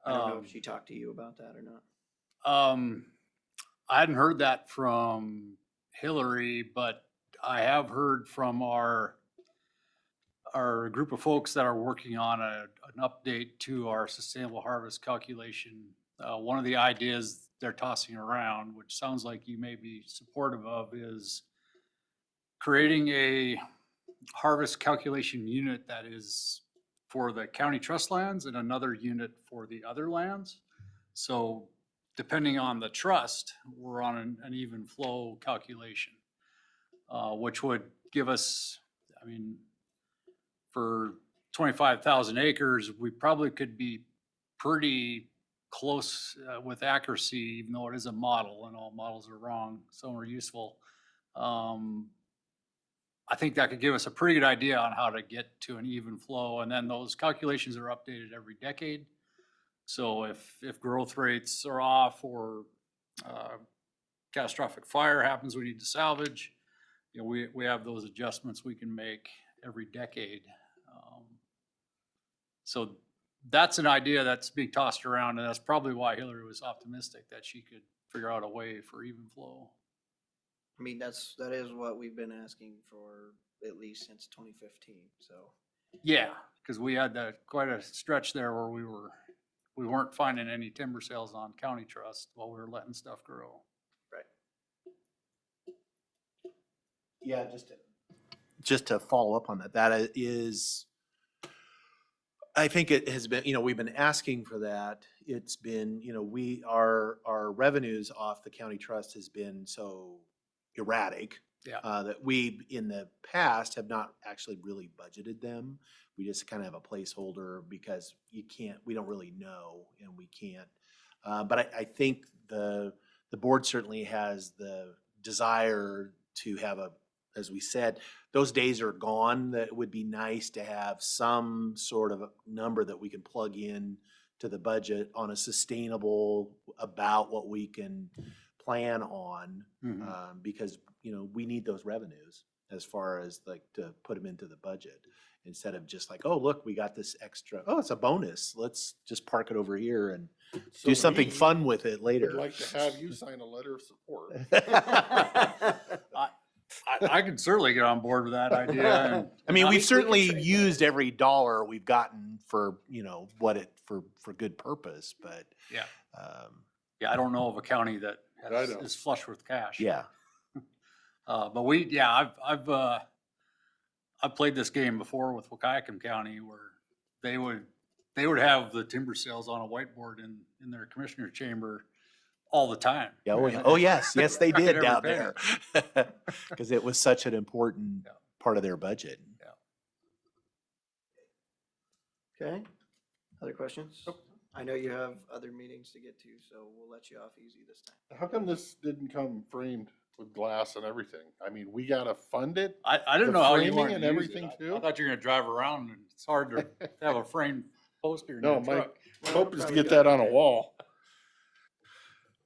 I don't know if she talked to you about that or not. I hadn't heard that from Hillary, but I have heard from our group of folks that are working on an update to our sustainable harvest calculation. One of the ideas they're tossing around, which sounds like you may be supportive of, is creating a harvest calculation unit that is for the county trust lands and another unit for the other lands. So depending on the trust, we're on an even flow calculation, which would give us, I mean, for 25,000 acres, we probably could be pretty close with accuracy, even though it is a model and all models are wrong. Some are useful. I think that could give us a pretty good idea on how to get to an even flow. And then those calculations are updated every decade. So if growth rates are off or catastrophic fire happens, we need to salvage, you know, we have those adjustments we can make every decade. So that's an idea that's being tossed around, and that's probably why Hillary was optimistic that she could figure out a way for even flow. I mean, that is what we've been asking for at least since 2015, so. Yeah, because we had quite a stretch there where we weren't finding any timber sales on county trust while we were letting stuff grow. Right. Yeah, just to follow up on that, that is, I think it has been, we've been asking for that. It's been, our revenues off the county trust has been so erratic. Yeah. That we, in the past, have not actually really budgeted them. We just kind of have a placeholder because we don't really know, and we can't. But I think the board certainly has the desire to have as we said, those days are gone. That it would be nice to have some sort of a number that we can plug in to the budget on a sustainable, about what we can plan on, because we need those revenues as far as like to put them into the budget, instead of just like, oh, look, we got this extra, oh, it's a bonus, let's just park it over here and do something fun with it later. Would like to have you sign a letter of support. I can certainly get on board with that idea. I mean, we've we certainly can trade used every dollar we've gotten for, for good purpose, but. Yeah. Yeah, I don't know of a county that I know. is flush with cash. Yeah. But I've played this game before with Wahkiakum County where they would have the timber sales on a whiteboard in their commissioner chamber all the time. Yeah, oh, yes, they did Every down penny. there. Because it was such an important part of their budget. Okay, other questions? I know you have other meetings to get to, so we'll let you off easy this time. How come this didn't come framed with glass and everything? I mean, we gotta fund it. I didn't The know how you framing wanted and to use everything it. too? I thought you were gonna drive around and it's hard to have a framed poster in No, your my truck. hope is to get that on a wall.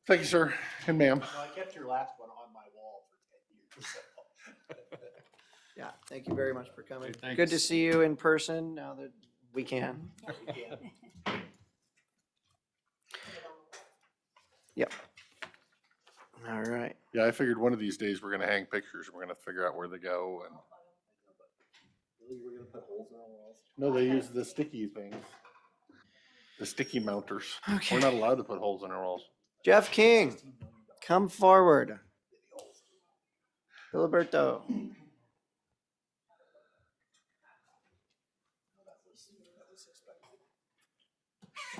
Thank you, sir and ma'am. I kept your last one on my wall for 10 years. Yeah, thank you very much for coming. Okay, Good to thanks. see you in person now that we can. Yep. All right. Yeah, I figured one of these days we're gonna hang pictures and we're gonna figure out where they go and. No, they use the sticky things. The sticky mounters. Okay. We're not allowed to put holes in our walls. Jeff King, come forward. Filiberto.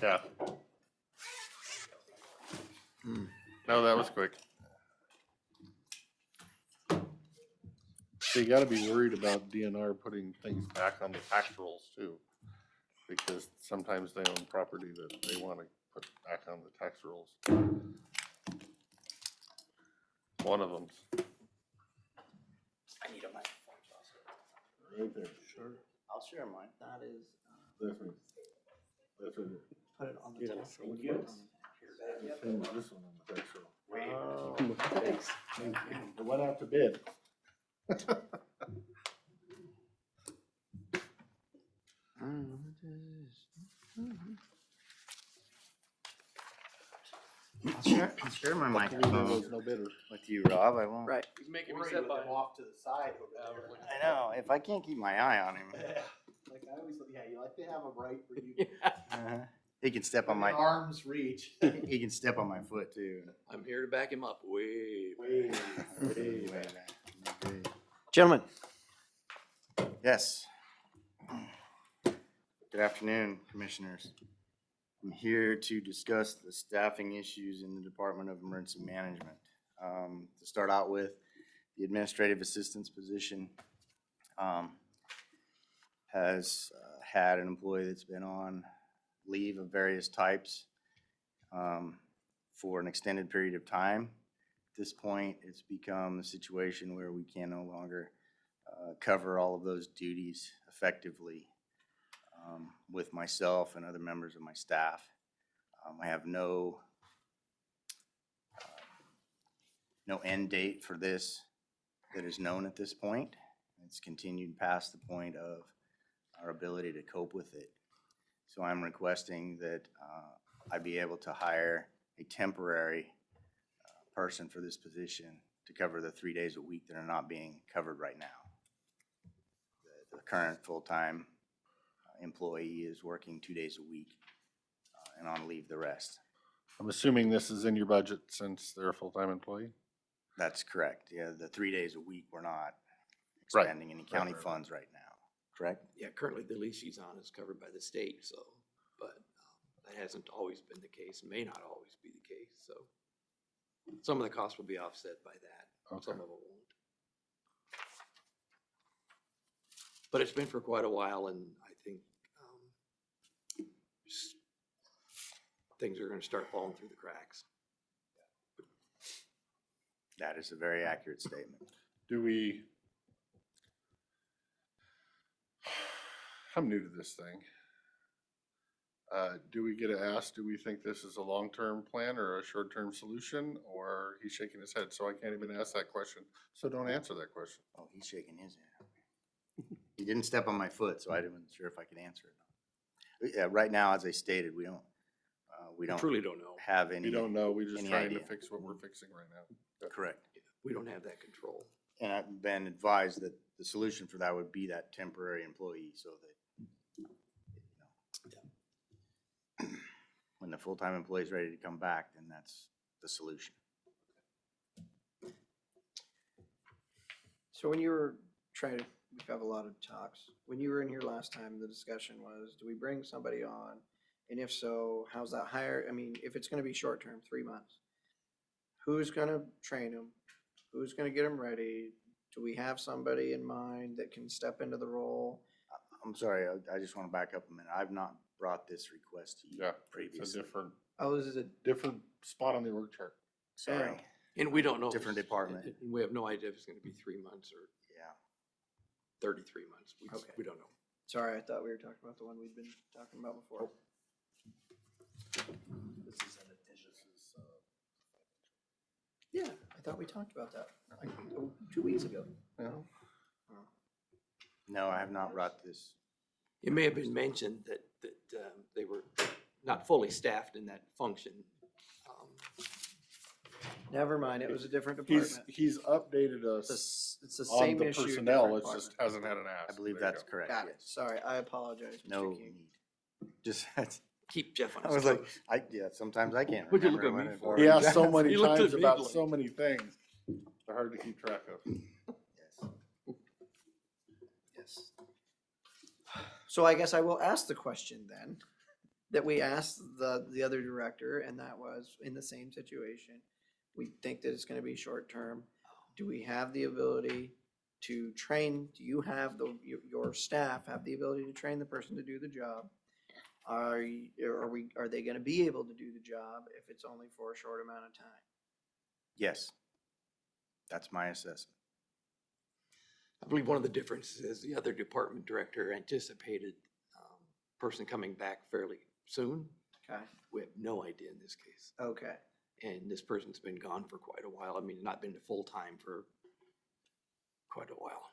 Yeah. No, that was quick. So you gotta be worried about DNR putting things back on the tax rolls too. Because sometimes they own property that they wanna put back on the tax rolls. One of them. I need a microphone. Right there. Sure. I'll share mine. That is, That's right. That's right. put it on the Yeah, tax so roll. we get- This one on the tax roll. Oh, Thanks. It went out to bid. Share my There's microphone no bidder. with you, Rob. I won't. right. He's making me sit by him off to the side. I know. If I can't keep my eye on him, Like I always, yeah, you like to have a right for you. he can step on my Arms reach. he can step on my foot too. I'm here to back him up way. Way, Way way back. Gentlemen, Yes. Good afternoon, commissioners. I'm here to discuss the staffing issues in the Department of Emergency Management. To start out with, the administrative assistant's position has had an employee that's been on leave of various types for an extended period of time. At this point, it's become a situation where we can no longer cover all of those duties effectively with myself and other members of my staff. I have no end date for this that is known at this point. It's continued past the point of our ability to cope with it. So I'm requesting that I be able to hire a temporary person for this position to cover the 3 days a week that are not being covered right now. The current full-time employee is working 2 days a week and on leave the rest. I'm assuming this is in your budget since they're a full-time employee? That's correct. Yeah, the 3 days a week, we're not Right. expending any county Right. funds right now, correct? Yeah, currently the lease she's on is covered by the state, so, but that hasn't always been the case, may not always be the case, so. Some of the costs will be offset by that, some of it won't. But it's been for quite a while, and I think just things are gonna start falling through the cracks. That is a very accurate statement. Do we? I'm new to this thing. Do we get asked, do we think this is a long-term plan or a short-term solution? Or he's shaking his head, so I can't even ask that question. So don't answer that question. Oh, he's shaking his head. He didn't step on my foot, so I wasn't sure if I could answer it. Yeah, right now, as I stated, we don't Truly don't know. have any. We don't know, we're just any trying to idea. fix what we're fixing right now. Correct. We don't have that control. And I've been advised that the solution for that would be that temporary employee so that, you know, when the full-time employee is ready to come back, then that's the solution. so when you were trying to, we've had a lot of talks. When you were in here last time, the discussion was, do we bring somebody on? And if so, how's that hire? I mean, if it's gonna be short-term, 3 months, who's gonna train them? Who's gonna get them ready? Do we have somebody in mind that can step into the role? I'm sorry, I just want to back up a minute. I've not brought this request to you Yeah, it's a previously. Oh, this is a, different spot on the org chart. Sorry, And we don't know. Different department. And we have no idea if it's gonna be 3 months or yeah. 33 months. Okay. We don't know. sorry, I thought we were talking about the one we'd been talking about before. Yeah, I thought we talked about that like 2 weeks ago. No, I have not brought this. It may have been mentioned that they were not fully staffed in that function. Never mind, it was a different department. He's updated It's us the on same the issue. personnel, different it just department. hasn't had an ask. I believe There you that's go. correct, Got it. yes. Sorry, I apologize, No Mr. King. need. Just, Keep Jeff on I his was like, toes. yeah, sometimes I can't What'd you look remember. at me when for? He asked so many He looked times at me about like- so many things, they're hard to keep track of. Yes. Yes. So I guess I will ask the question then, that we asked the other director, and that was in the same situation. We think that it's gonna be short-term. Do we have the ability to train, do you have your staff have the ability to train the person to do the job? Are they gonna be able to do the job if it's only for a short amount of time? Yes. That's my assessment. I believe one of the differences is the other department director anticipated person coming back fairly soon. Okay, We have no idea in this case. okay. And this person's been gone for quite a while. I mean, not been full-time for quite a while.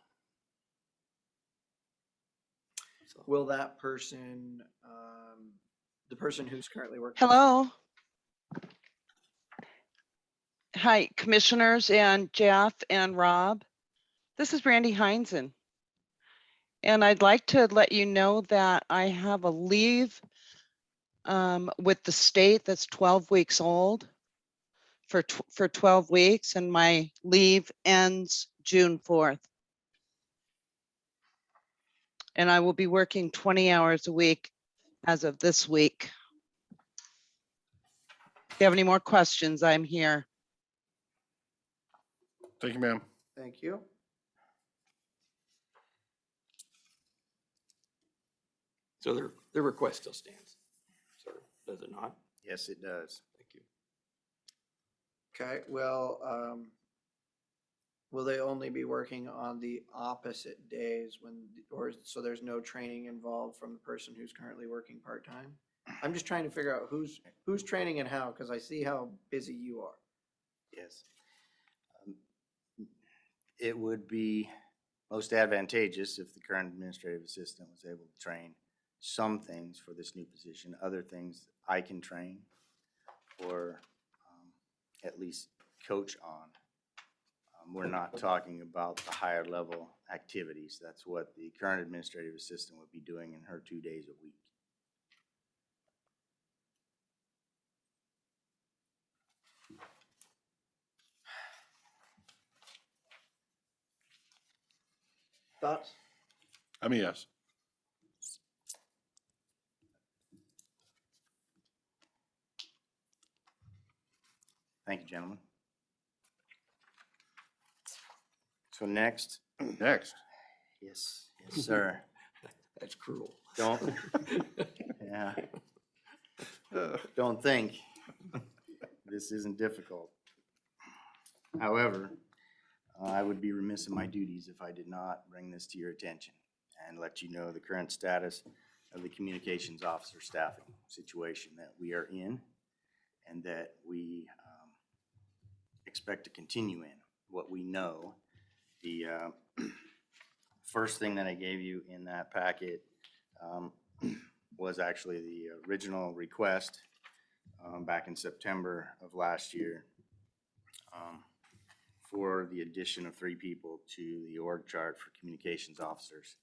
So, Will that person, the person who's currently working? Hello. Hi, commissioners and Jeff and Rob. This is Randy Heinzen. And I'd like to let you know that I have a leave with the state that's 12 weeks old for 12 weeks, and my leave ends June 4th. And I will be working 20 hours a week as of this week. If you have any more questions, I'm here. Thank you, ma'am. Thank you. so their request still stands, sir, does it not? Yes, it does. Thank you. Okay, well, will they only be working on the opposite days when, or, so there's no training involved from the person who's currently working part-time? I'm just trying to figure out who's training and how, because I see how busy you are. Yes. It would be most advantageous if the current administrative assistant was able to train some things for this new position, other things I can train or at least coach on. We're not talking about the higher level activities. That's what the current administrative assistant would be doing in her 2 days a week. Thoughts? I'm a yes. Thank you, gentlemen. So next. Next. Yes, yes, sir. That's cruel. Don't, yeah. Don't think this isn't difficult. However, I would be remiss in my duties if I did not bring this to your attention and let you know the current status of the communications officer staffing situation that we are in and that we expect to continue in. What we know, the first thing that I gave you in that packet was actually the original request back in September of last year for the addition of 3 people to the org chart for communications officers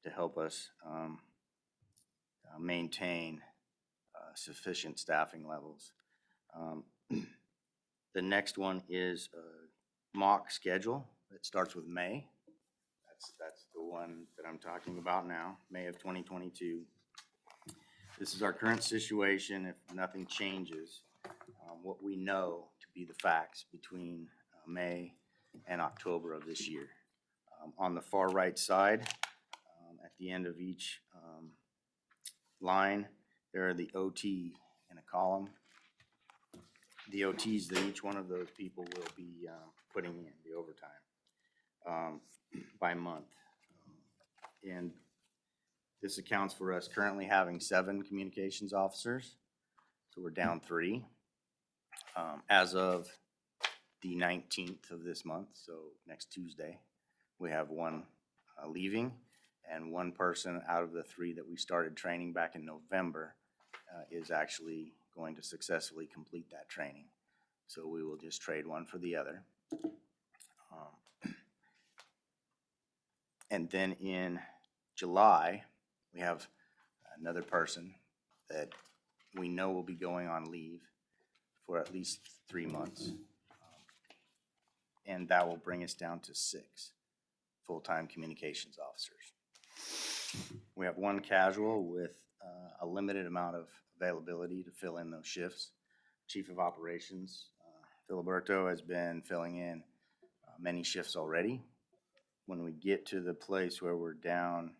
to help us maintain sufficient staffing levels. The next one is a mock schedule that starts with May. That's the one that I'm talking about now, May of 2022. This is our current situation if nothing changes. What we know to be the facts between May and October of this year. On the far right side, at the end of each line, there are the OT in a column. The OTs that each one of those people will be putting in, the overtime, by month. And this accounts for us currently having 7 communications officers. So we're down 3. As of the 19th of this month, so next Tuesday, we have 1 leaving, and 1 person out of the 3 that we started training back in November is actually going to successfully complete that training. So we will just trade one for the other. And then in July, we have another person that we know will be going on leave for at least 3 months. And that will bring us down to 6 full-time communications officers. We have 1 casual with a limited amount of availability to fill in those shifts. Chief of Operations, Filiberto, has been filling in many shifts already. When we get to the place where we're down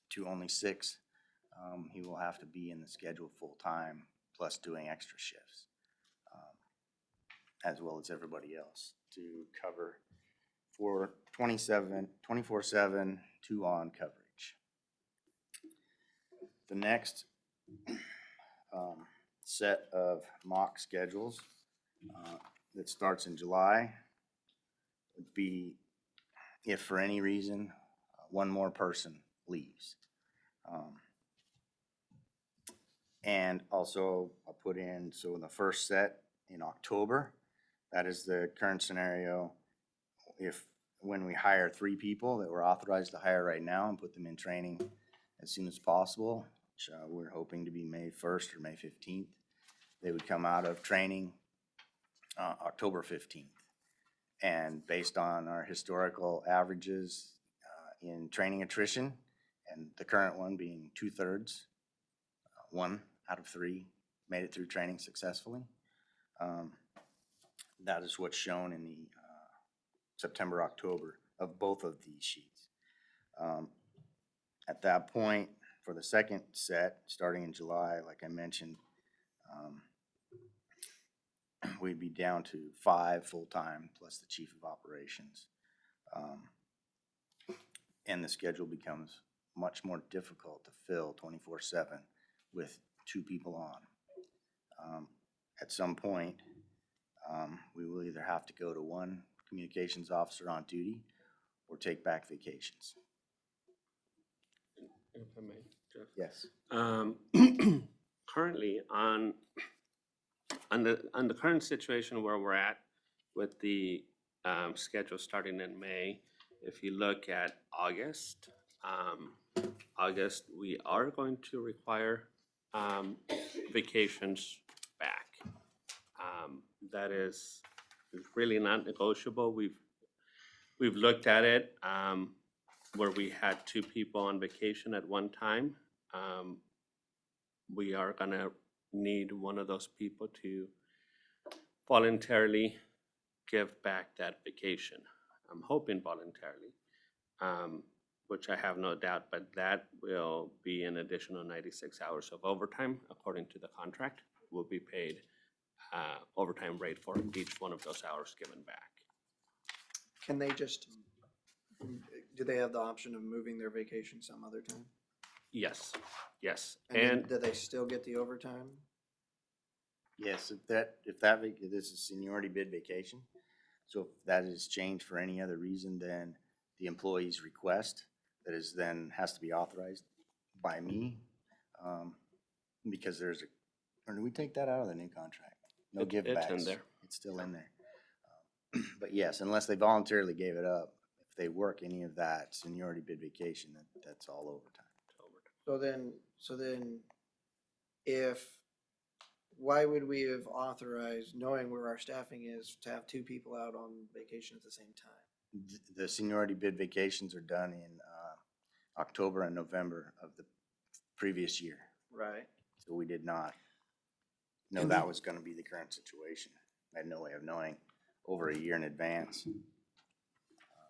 to only 6, he will have to be in the schedule full-time plus doing extra shifts, as well as everybody else, to cover for 24/7, 2-on coverage. The next set of mock schedules that starts in July would be if for any reason, one more person leaves. And also I'll put in, so in the first set in October, that is the current scenario. When we hire 3 people that we're authorized to hire right now and put them in training as soon as possible, which we're hoping to be May 1st or May 15th, they would come out of training October 15th. And based on our historical averages in training attrition, and the current one being 2/3, 1 out of 3 made it through training successfully. That is what's shown in the September, October of both of these sheets. At that point, for the second set, starting in July, like I mentioned, we'd be down to 5 full-time plus the chief of operations. And the schedule becomes much more difficult to fill 24/7 with 2 people on. At some point, we will either have to go to 1 communications officer on duty or take back vacations. If I may, Jeff. Yes. Currently on the current situation where we're at with the schedule starting in May, if you look at August, we are going to require vacations back. That is really not negotiable. We've looked at it where we had 2 people on vacation at one time. We are gonna need one of those people to voluntarily give back that vacation. I'm hoping voluntarily, which I have no doubt, but that will be an additional 96 hours of overtime according to the contract. Will be paid overtime rate for each one of those hours given back. Can they just, do they have the option of moving their vacation some other time? Yes, yes. And then do they still get the overtime? Yes, this is seniority bid vacation. So if that is changed for any other reason than the employee's request, that is then has to be authorized by me. Because there's or do we take that out of the new contract? No give backs. It's in there. It's still in there. But yes, unless they voluntarily gave it up, if they work any of that seniority bid vacation, that's all overtime. So then why would we have authorized, knowing where our staffing is, to have 2 people out on vacation at the same time? The seniority bid vacations are done in October and November of the previous year. Right. So we did not know that was gonna be the current situation. I had no way of knowing over a year in advance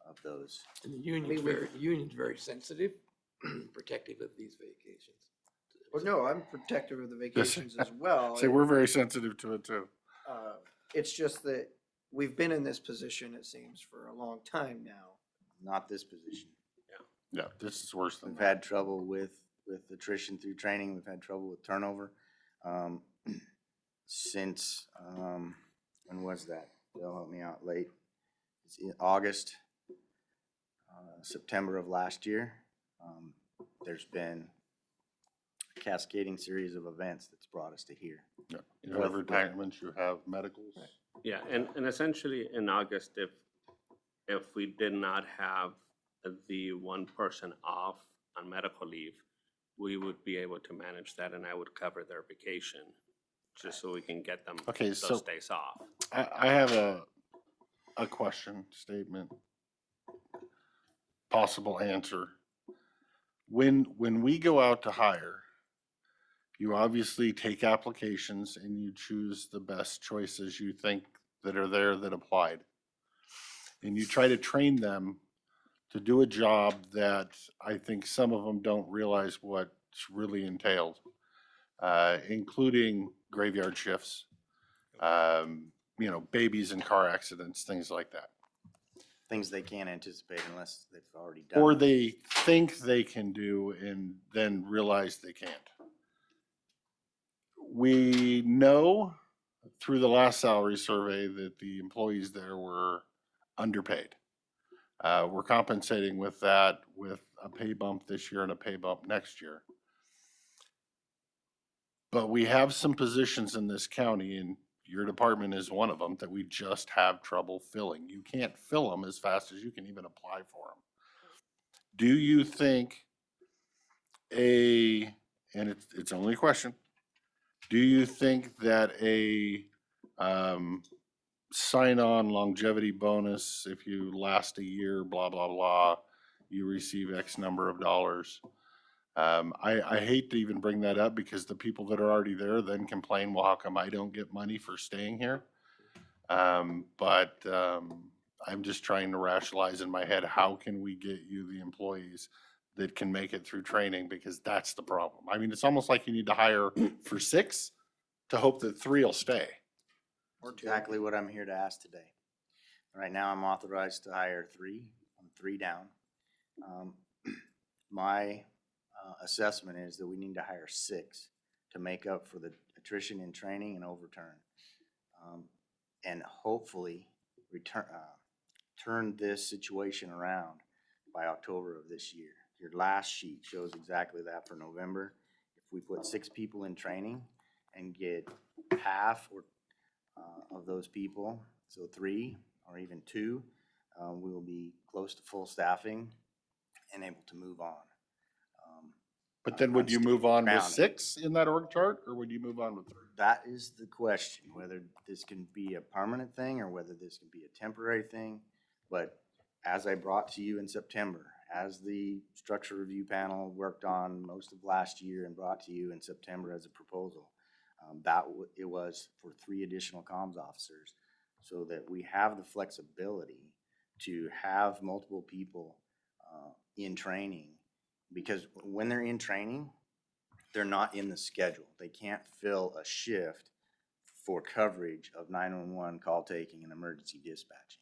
of those. And the union's very sensitive, protective of these vacations. Well, no, I'm protective of the vacations as well. So we're very sensitive to it too. It's just that we've been in this position, it seems, for a long time now. Not this position. Yeah, this is worse than We've that. had trouble with attrition through training. We've had trouble with turnover. Since, when was that? They'll help me out late. It's in August, September of last year. There's been a cascading series of events that's brought us to here. Yeah. You have retirements, you have medicals. Yeah, and essentially in August, if we did not have the one person off on medical leave, we would be able to manage that and I would cover their vacation just so we can get them Okay, those so days off. I have a question, statement, possible answer. When we go out to hire, you obviously take applications and you choose the best choices you think that are there that applied. And you try to train them to do a job that I think some of them don't realize what's really entailed, including graveyard shifts, babies and car accidents, things like that. Things they can't anticipate unless they've already done. Or it. they think they can do and then realize they can't. We know through the last salary survey that the employees there were underpaid. We're compensating with that with a pay bump this year and a pay bump next year. But we have some positions in this county, and your department is one of them, that we just have trouble filling. You can't fill them as fast as you can even apply for them. Do you think and it's only a question, do you think that a sign-on longevity bonus, if you last a year, blah, blah, blah, you receive X number of dollars? I hate to even bring that up because the people that are already there then complain, well, how come I don't get money for staying here? But I'm just trying to rationalize in my head, how can we get you the employees that can make it through training? Because that's the problem. I mean, it's almost like you need to hire for 6 to hope that 3 will stay. Exactly what I'm here to ask today. Right now, I'm authorized to hire 3. I'm 3 down. My assessment is that we need to hire 6 to make up for the attrition in training and overturn. And hopefully turn this situation around by October of this year. Your last sheet shows exactly that for November. If we put 6 people in training and get half or of those people, so 3 or even 2, we will be close to full staffing and able to move on. But then would you move on with grounding. 6 in that org chart, or would you move on with 3? That is the question, whether this can be a permanent thing or whether this can be a temporary thing. But as I brought to you in September, as the structure review panel worked on most of last year and brought to you in September as a proposal, it was for 3 additional comms officers, so that we have the flexibility to have multiple people in training. Because when they're in training, they're not in the schedule. They can't fill a shift for coverage of 911 call taking and emergency dispatching.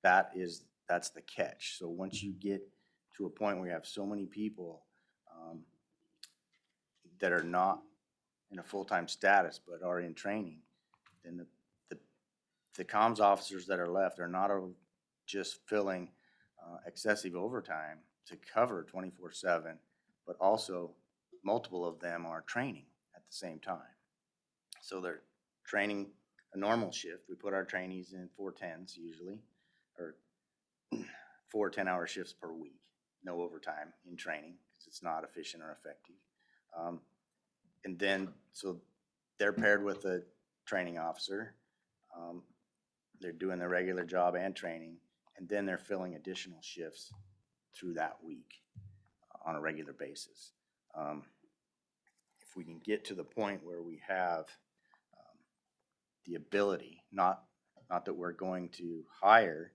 That's the catch. So once you get to a point where you have so many people that are not in a full-time status but are in training, then the comms officers that are left are not just filling excessive overtime to cover 24/7, but also multiple of them are training at the same time. So they're training a normal shift. We put our trainees in 410s usually, or 4 10-hour shifts per week, no overtime in training because it's not efficient or effective. And then, so they're paired with a training officer. They're doing their regular job and training, and then they're filling additional shifts through that week on a regular basis. If we can get to the point where we have the ability, not that we're going to hire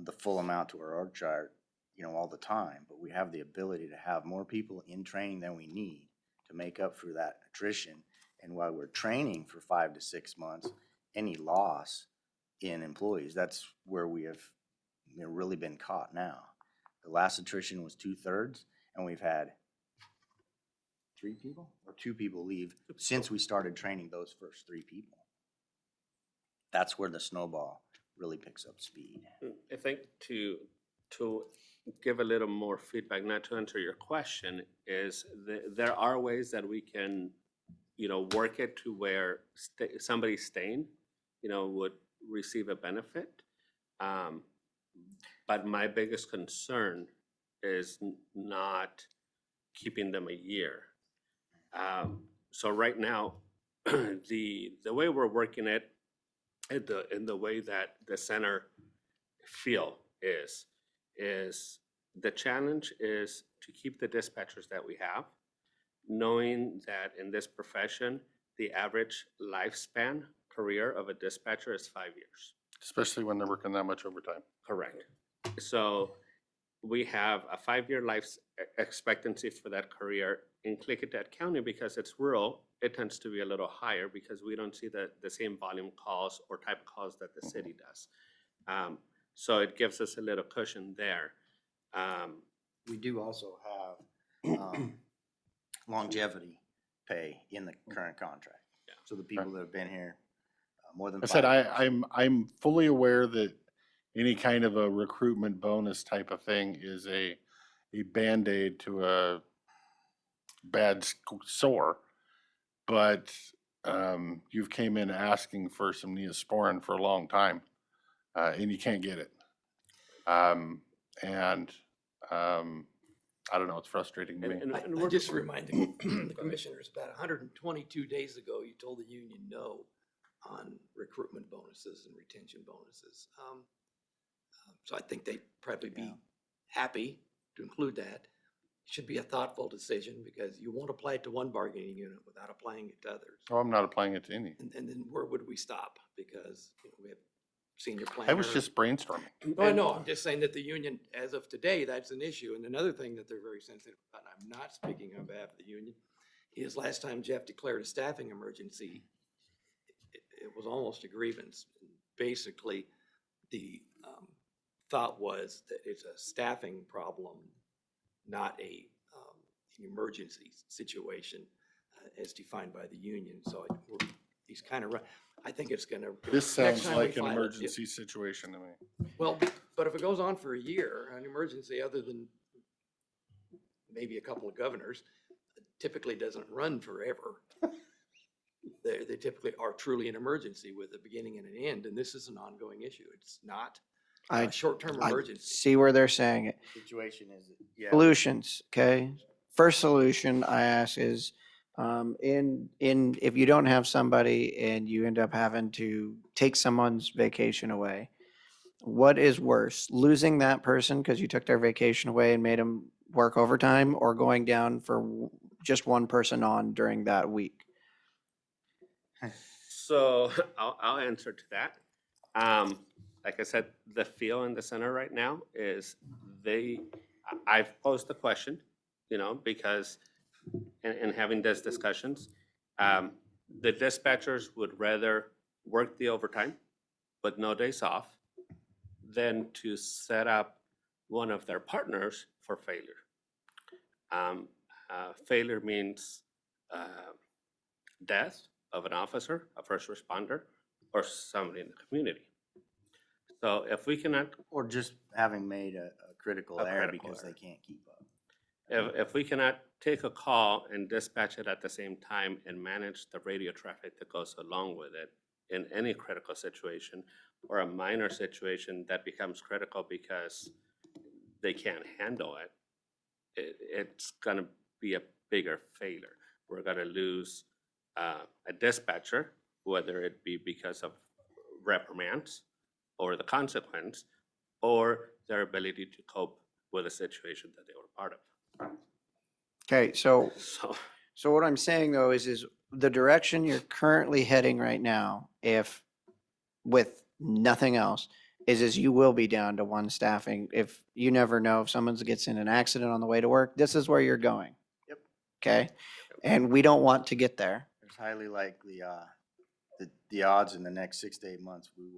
the full amount to our org chart, all the time, but we have the ability to have more people in training than we need to make up for that attrition. And while we're training for 5 to 6 months, any loss in employees, that's where we have really been caught now. The last attrition was 2/3, and we've had 3 people or 2 people leave since we started training those first 3 people. That's where the snowball really picks up speed. I think to give a little more feedback, not to answer your question, is there are ways that we can, work it to where somebody staying, would receive a benefit. But my biggest concern is not keeping them a year. So right now, the way we're working it, in the way that the center feel is the challenge is to keep the dispatchers that we have, knowing that in this profession, the average lifespan career of a dispatcher is 5 years. Especially when they're working that much overtime. Correct. So we have a 5-year life expectancy for that career. In Klickitat County, because it's rural, it tends to be a little higher because we don't see the same volume calls or type of calls that the city does. So it gives us a little cushion there. We do also have longevity pay in the current contract. Yeah. So the people that have been here more than I said, 5 years. I'm fully aware that any kind of a recruitment bonus type of thing is a Band-Aid to a bad sore. But you've came in asking for some Neosporin for a long time, and you can't get it. I don't know, it's frustrating to me. I just reminded the commissioners, about 122 days ago, you told the union no on recruitment bonuses and retention bonuses. So I think they'd probably be happy to include that. Should be a thoughtful decision because you won't apply it to one bargaining unit without applying it to others. Oh, I'm not applying it to any. And then where would we stop? Because we have senior I planner. was just brainstorming. No, I know, I'm just saying that the union, as of today, that's an issue. And another thing that they're very sensitive about, and I'm not speaking on behalf of the union, is last time Jeff declared a staffing emergency, it was almost a grievance. Basically, the thought was that it's a staffing problem, not an emergency situation as defined by the union. So he's kind of, I think it's gonna. This next sounds time we like an file it, emergency situation to me. well, but if it goes on for a year, an emergency other than maybe a couple of governors, typically doesn't run forever. They typically are truly an emergency with a beginning and an end, and this is an ongoing issue. It's not a short-term I emergency. see where they're saying it. Situation is, yeah. Solutions, okay? First solution I ask is, if you don't have somebody and you end up having to take someone's vacation away, what is worse, losing that person because you took their vacation away and made them work overtime, or going down for just one person on during that week? So I'll answer to that. Like I said, the feel in the center right now is I've posed the question, because in having these discussions, the dispatchers would rather work the overtime, but no days off, than to set up one of their partners for failure. Failure means death of an officer, a first responder, or somebody in the community. So if we cannot, Or just having made a critical error because they can't keep up. if we cannot take a call and dispatch it at the same time and manage the radio traffic that goes along with it in any critical situation, or a minor situation that becomes critical because they can't handle it, it's gonna be a bigger failure. We're gonna lose a dispatcher, whether it be because of reprimands or the consequence, or their ability to cope with a situation that they were part of. Okay, so So what I'm saying though is the direction you're currently heading right now, if with nothing else, is you will be down to one staffing. If you never know, if someone gets in an accident on the way to work, this is where you're going. Yep. Okay? And we don't want to get there. There's highly likely, the odds in the next 6 to 8 months, we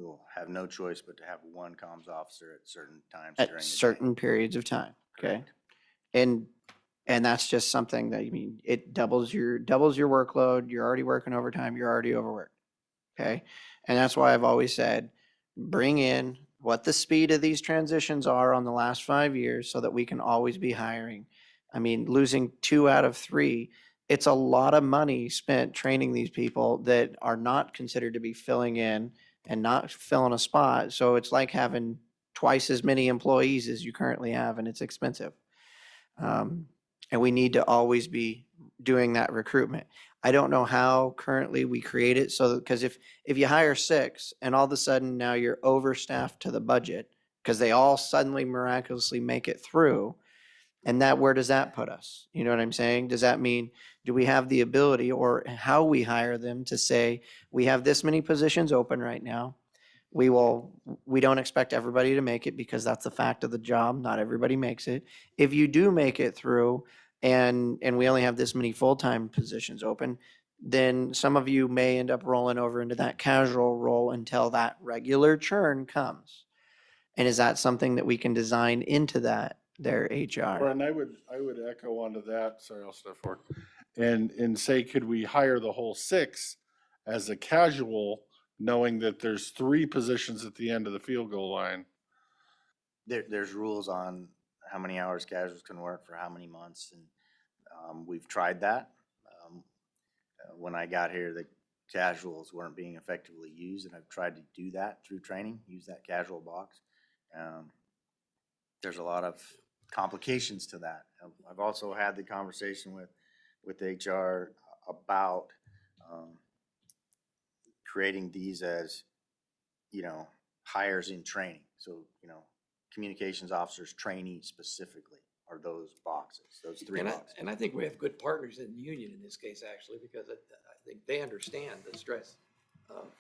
will have no choice but to have one comms officer at certain times during the At day. certain periods of time, okay? And that's just something that, it doubles your workload. You're already working overtime, you're already overworked, okay? And that's why I've always said, bring in what the speed of these transitions are on the last 5 years so that we can always be hiring. Losing 2 out of 3, it's a lot of money spent training these people that are not considered to be filling in and not filling a spot. So it's like having twice as many employees as you currently have, and it's expensive. And we need to always be doing that recruitment. I don't know how currently we create it, so because if you hire 6 and all of a sudden now you're overstaffed to the budget because they all suddenly miraculously make it through, and where does that put us? You know what I'm saying? Does that mean, do we have the ability, or how we hire them, to say, we have this many positions open right now. We don't expect everybody to make it because that's the fact of the job. Not everybody makes it. If you do make it through and we only have this many full-time positions open, then some of you may end up rolling over into that casual role until that regular churn comes. And is that something that we can design into their HR? And I would echo onto that, sorry, I'll step forward, and say, could we hire the whole 6 as a casual knowing that there's 3 positions at the end of the field goal line. There's rules on how many hours casuals can work for how many months, and we've tried that. When I got here, the casuals weren't being effectively used, and I've tried to do that through training, use that casual box. There's a lot of complications to that. I've also had the conversation with HR about creating these as, hires in training. So, communications officers, trainees specifically are those boxes, those 3 boxes. And I think we have good partners in the union in this case, actually, because I think they understand the stress of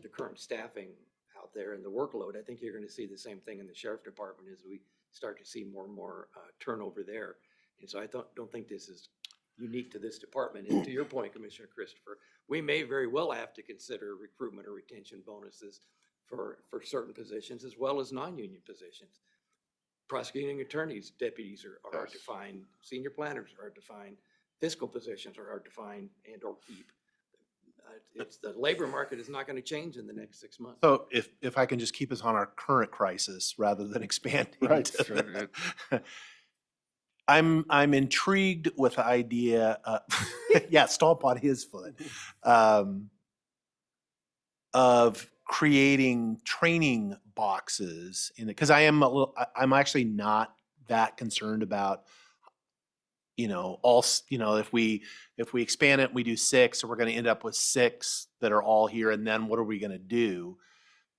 the current staffing out there and the workload. I think you're going to see the same thing in the sheriff department as we start to see more and more turnover there. And so I don't think this is unique to this department. And to your point, Commissioner Christopher, we may very well have to consider recruitment or retention bonuses for certain positions as well as non-union positions. Prosecuting attorneys, deputies are hard to find, senior planners are hard to find, fiscal positions are hard to find and or keep. It's the labor market is not going to change in the next 6 months. So if I can just keep us on our current crisis rather than expanding. Right. to the- I'm intrigued with the idea, yeah, stomp on his foot, of creating training boxes in it. Cause I'm actually not that concerned about, if we expand it, we do 6, so we're going to end up with 6 that are all here. And then what are we going to do?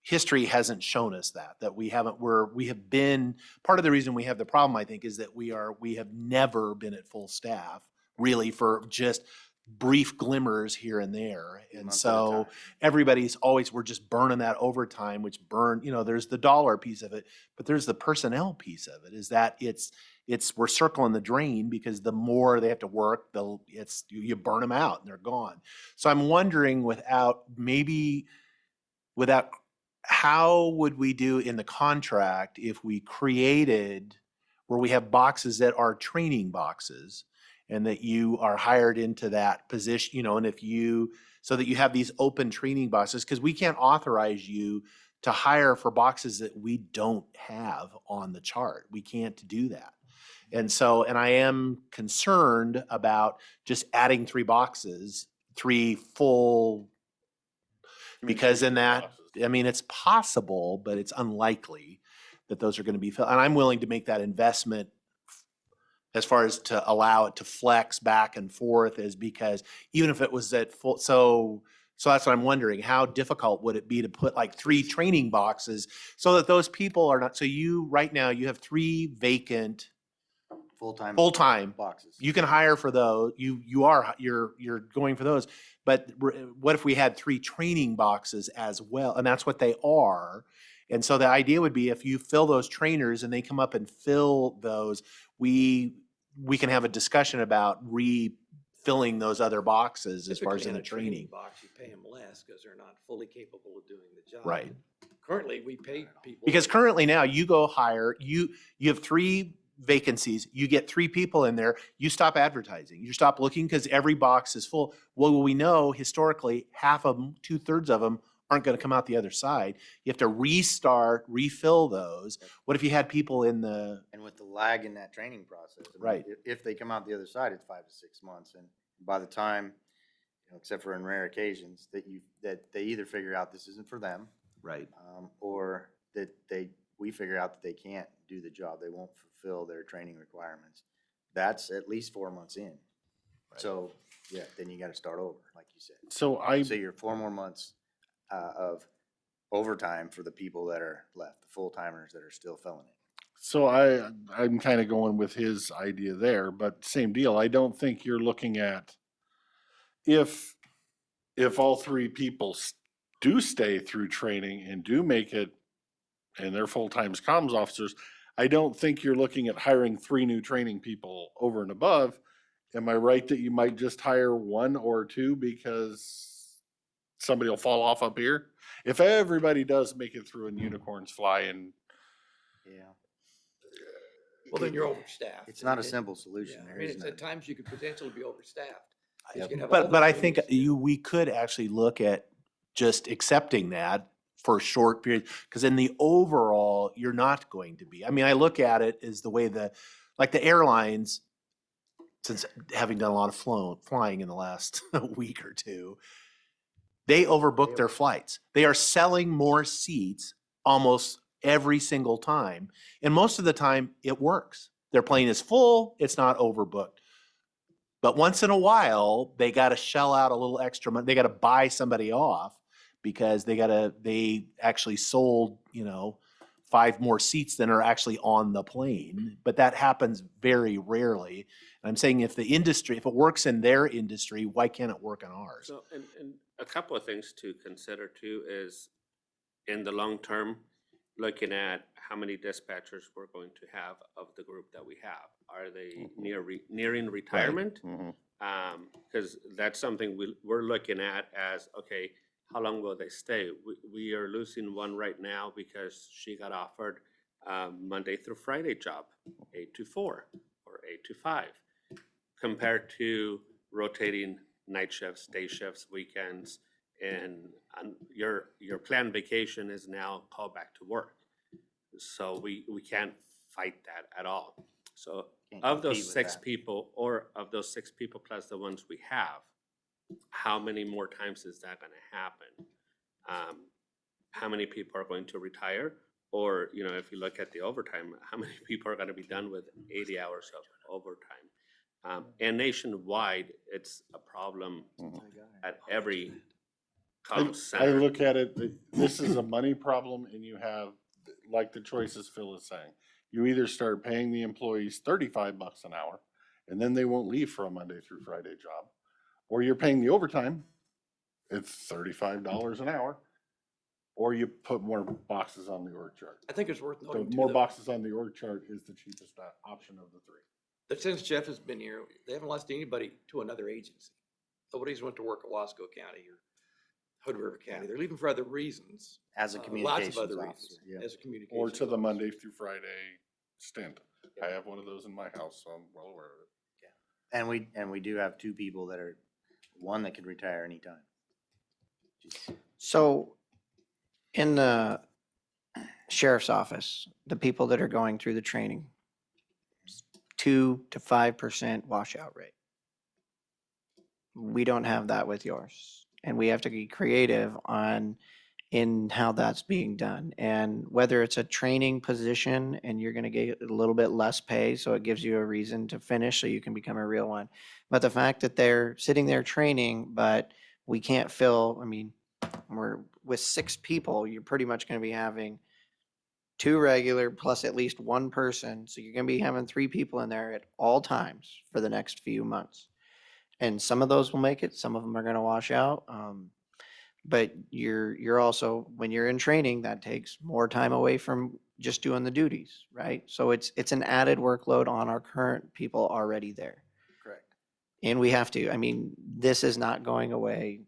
History hasn't shown us that we have been, part of the reason we have the problem, I think, is that we have never been at full staff really for just brief glimmers here and there. And so everybody's we're just burning that overtime, which there's the dollar piece of it, but there's the personnel piece of it, is that we're circling the drain because the more they have to work, you burn them out and they're gone. So I'm wondering without how would we do in the contract if we created where we have boxes that are training boxes and that you are hired into that position, and so that you have these open training boxes, because we can't authorize you to hire for boxes that we don't have on the chart. We can't do that. And I am concerned about just adding 3 boxes, 3 full, because in that, it's possible, but it's unlikely that those are going to be filled. And I'm willing to make that investment as far as to allow it to flex back and forth, is because even if it was at full, so that's what I'm wondering. How difficult would it be to put like 3 training boxes so that those people are not, so right now you have 3 vacant full-time boxes. You can hire for those. You're going for those. But what if we had 3 training boxes as well? And that's what they are. And so the idea would be if you fill those trainers and they come up and fill those, we can have a discussion about refilling those other boxes as far as in Typically, a training. box, you pay them less because they're not fully capable of doing the job. Right. Currently, we pay people. Because currently now you go hire, you have 3 vacancies, you get 3 people in there, you stop advertising, you stop looking because every box is full. Well, we know historically half of them, 2/3 of them aren't going to come out the other side. You have to refill those. What if you had people in the... And with the lag in that training process. Right. If they come out the other side, it's 5 to 6 months. And by the time, except for in rare occasions, that they either figure out this isn't for them. Right. Or that we figure out that they can't do the job. They won't fulfill their training requirements. That's at least 4 months in. Right. So yeah, then you got to start over, like you said. So you're 4 more months of overtime for the people that are left, the full timers that are still filling it. So I'm kind of going with his idea there, but same deal. I don't think you're looking at if all 3 people do stay through training and do make it and they're full-time comms officers, I don't think you're looking at hiring 3 new training people over and above. Am I right that you might just hire 1 or 2 because somebody will fall off up here? If everybody does make it through and unicorns fly and... Yeah. Well, then you're overstaffed. It's not a simple solution. Yeah, it's at times you could potentially be overstaffed. But I think we could actually look at just accepting that for a short period, because in the overall, you're not going to be. I mean, I look at it as the way like the airlines, since having done a lot of flying in the last week or two, they overbook their flights. They are selling more seats almost every single time. And most of the time it works. Their plane is full, it's not overbooked. But once in a while, they got to shell out a little extra money. They got to buy somebody off because they actually sold, 5 more seats than are actually on the plane. But that happens very rarely. And I'm saying if it works in their industry, why can't it work in ours? So, and a couple of things to consider too is in the long term, looking at how many dispatchers we're going to have of the group that we have. Are they nearing retirement? Because that's something we're looking at as, okay, how long will they stay? We are losing one right now because she got offered Monday through Friday job, 8 to 4 or 8 to 5, compared to rotating night shifts, day shifts, weekends, and your planned vacation is now called back to work. So we can't fight that at all. So of those 6 people, or of those 6 people plus the ones we have, how many more times is that going to happen? How many people are going to retire? Or, if you look at the overtime, how many people are going to be done with 80 hours of overtime? And nationwide, it's a problem at every comm I center. look at it, this is a money problem, and you have, like the choices Phil is saying, you either start paying the employees $35 an hour, and then they won't leave for a Monday through Friday job, or you're paying the overtime, it's $35 an hour, or you put more boxes on the org chart. I think it's worth So noting too, more though, boxes on the org chart is the cheapest option of the 3. that since Jeff has been here, they haven't lost anybody to another agency. Nobody's went to work at Wasco County or Hood River County. They're leaving for other reasons. As a Lots of communications other officer, reasons, as a communications. Or to the officer. Monday through Friday stint. I have one of those in my house, so I'm well aware of it. And we do have 2 people that are, one that can retire anytime. So in the sheriff's office, the people that are going through the training, 2 to 5% washout rate. We don't have that with yours. And we have to be creative in how that's being done. And whether it's a training position and you're going to get a little bit less pay, so it gives you a reason to finish so you can become a real one. But the fact that they're sitting there training, but we can't fill, we're with 6 people, you're pretty much going to be having 2 regular plus at least 1 person. So you're going to be having 3 people in there at all times for the next few months. And some of those will make it, some of them are going to wash out. But you're also, when you're in training, that takes more time away from just doing the duties, right? So it's an added workload on our current people already there. Correct. And we have to, this is not going away,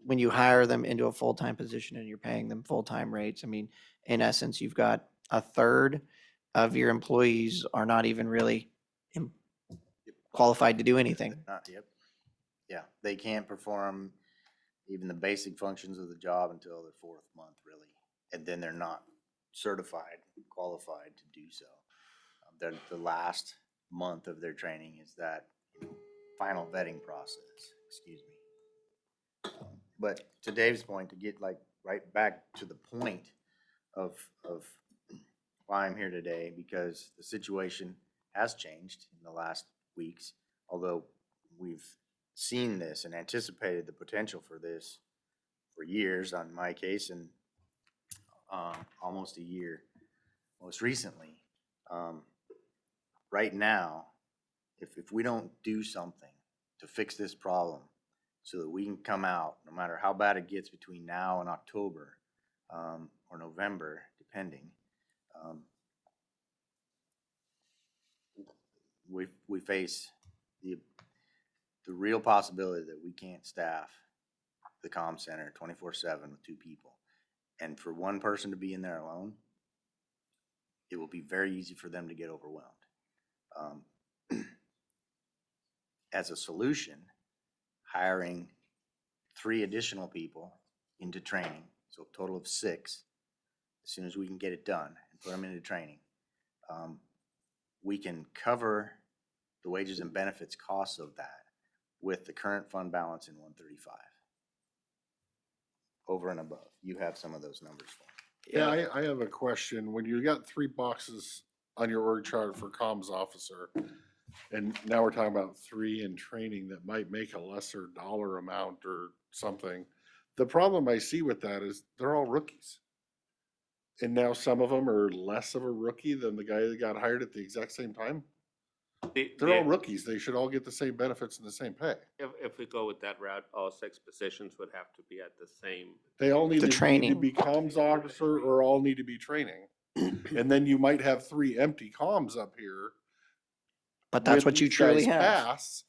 when you hire them into a full-time position and you're paying them full-time rates, in essence, you've got a third of your employees are not even really qualified to do anything. Yep. Yeah, they can't perform even the basic functions of the job until their 4th month, really. And then they're not certified, qualified to do so. The last month of their training is that final vetting process, excuse me. But to Dave's point, to get right back to the point of why I'm here today, because the situation has changed in the last weeks, although we've seen this and anticipated the potential for this for years on my case, and almost a year most recently. Right now, if we don't do something to fix this problem so that we can come out, no matter how bad it gets between now and October or November, depending, we face the real possibility that we can't staff the comm center 24/7 with 2 people. And for one person to be in there alone, it will be very easy for them to get overwhelmed. As a solution, hiring 3 additional people into training, so a total of 6, as soon as we can get it done and put them into training, we can cover the wages and benefits costs of that with the current fund balance in 135. Over and above. You have some of those numbers for me. Yeah, I have a question. When you got 3 boxes on your org chart for comms officer, and now we're talking about 3 in training that might make a lesser dollar amount or something. The problem I see with that is they're all rookies. And now some of them are less of a rookie than the guy that got hired at the exact same time. They're all rookies. They should all get the same benefits and the same pay. If we go with that route, all 6 positions would have to be at the same. They all need The to training. be comms officer or all need to be training. And then you might have 3 empty comms up here. But that's When what you these truly guys have. pass,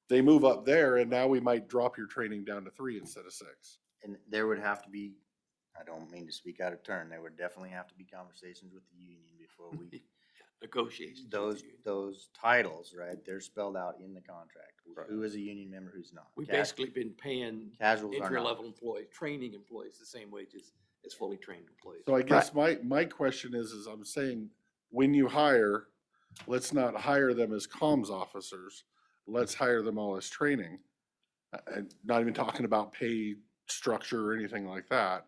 they move up there and now we might drop your training down to 3 instead of 6. And there would have to be, I don't mean to speak out of turn, there would definitely have to be conversations with the union before we, Negotiations. with the those, union. those titles, right, they're spelled out in the contract. Who is a union member, who's not. We've basically been paying Casuals are not. entry-level employees, training employees, the same wages as fully trained employees. So I guess my question is I'm saying, when you hire, let's not hire them as comms officers. Let's hire them all as training. And not even talking about pay structure or anything like that.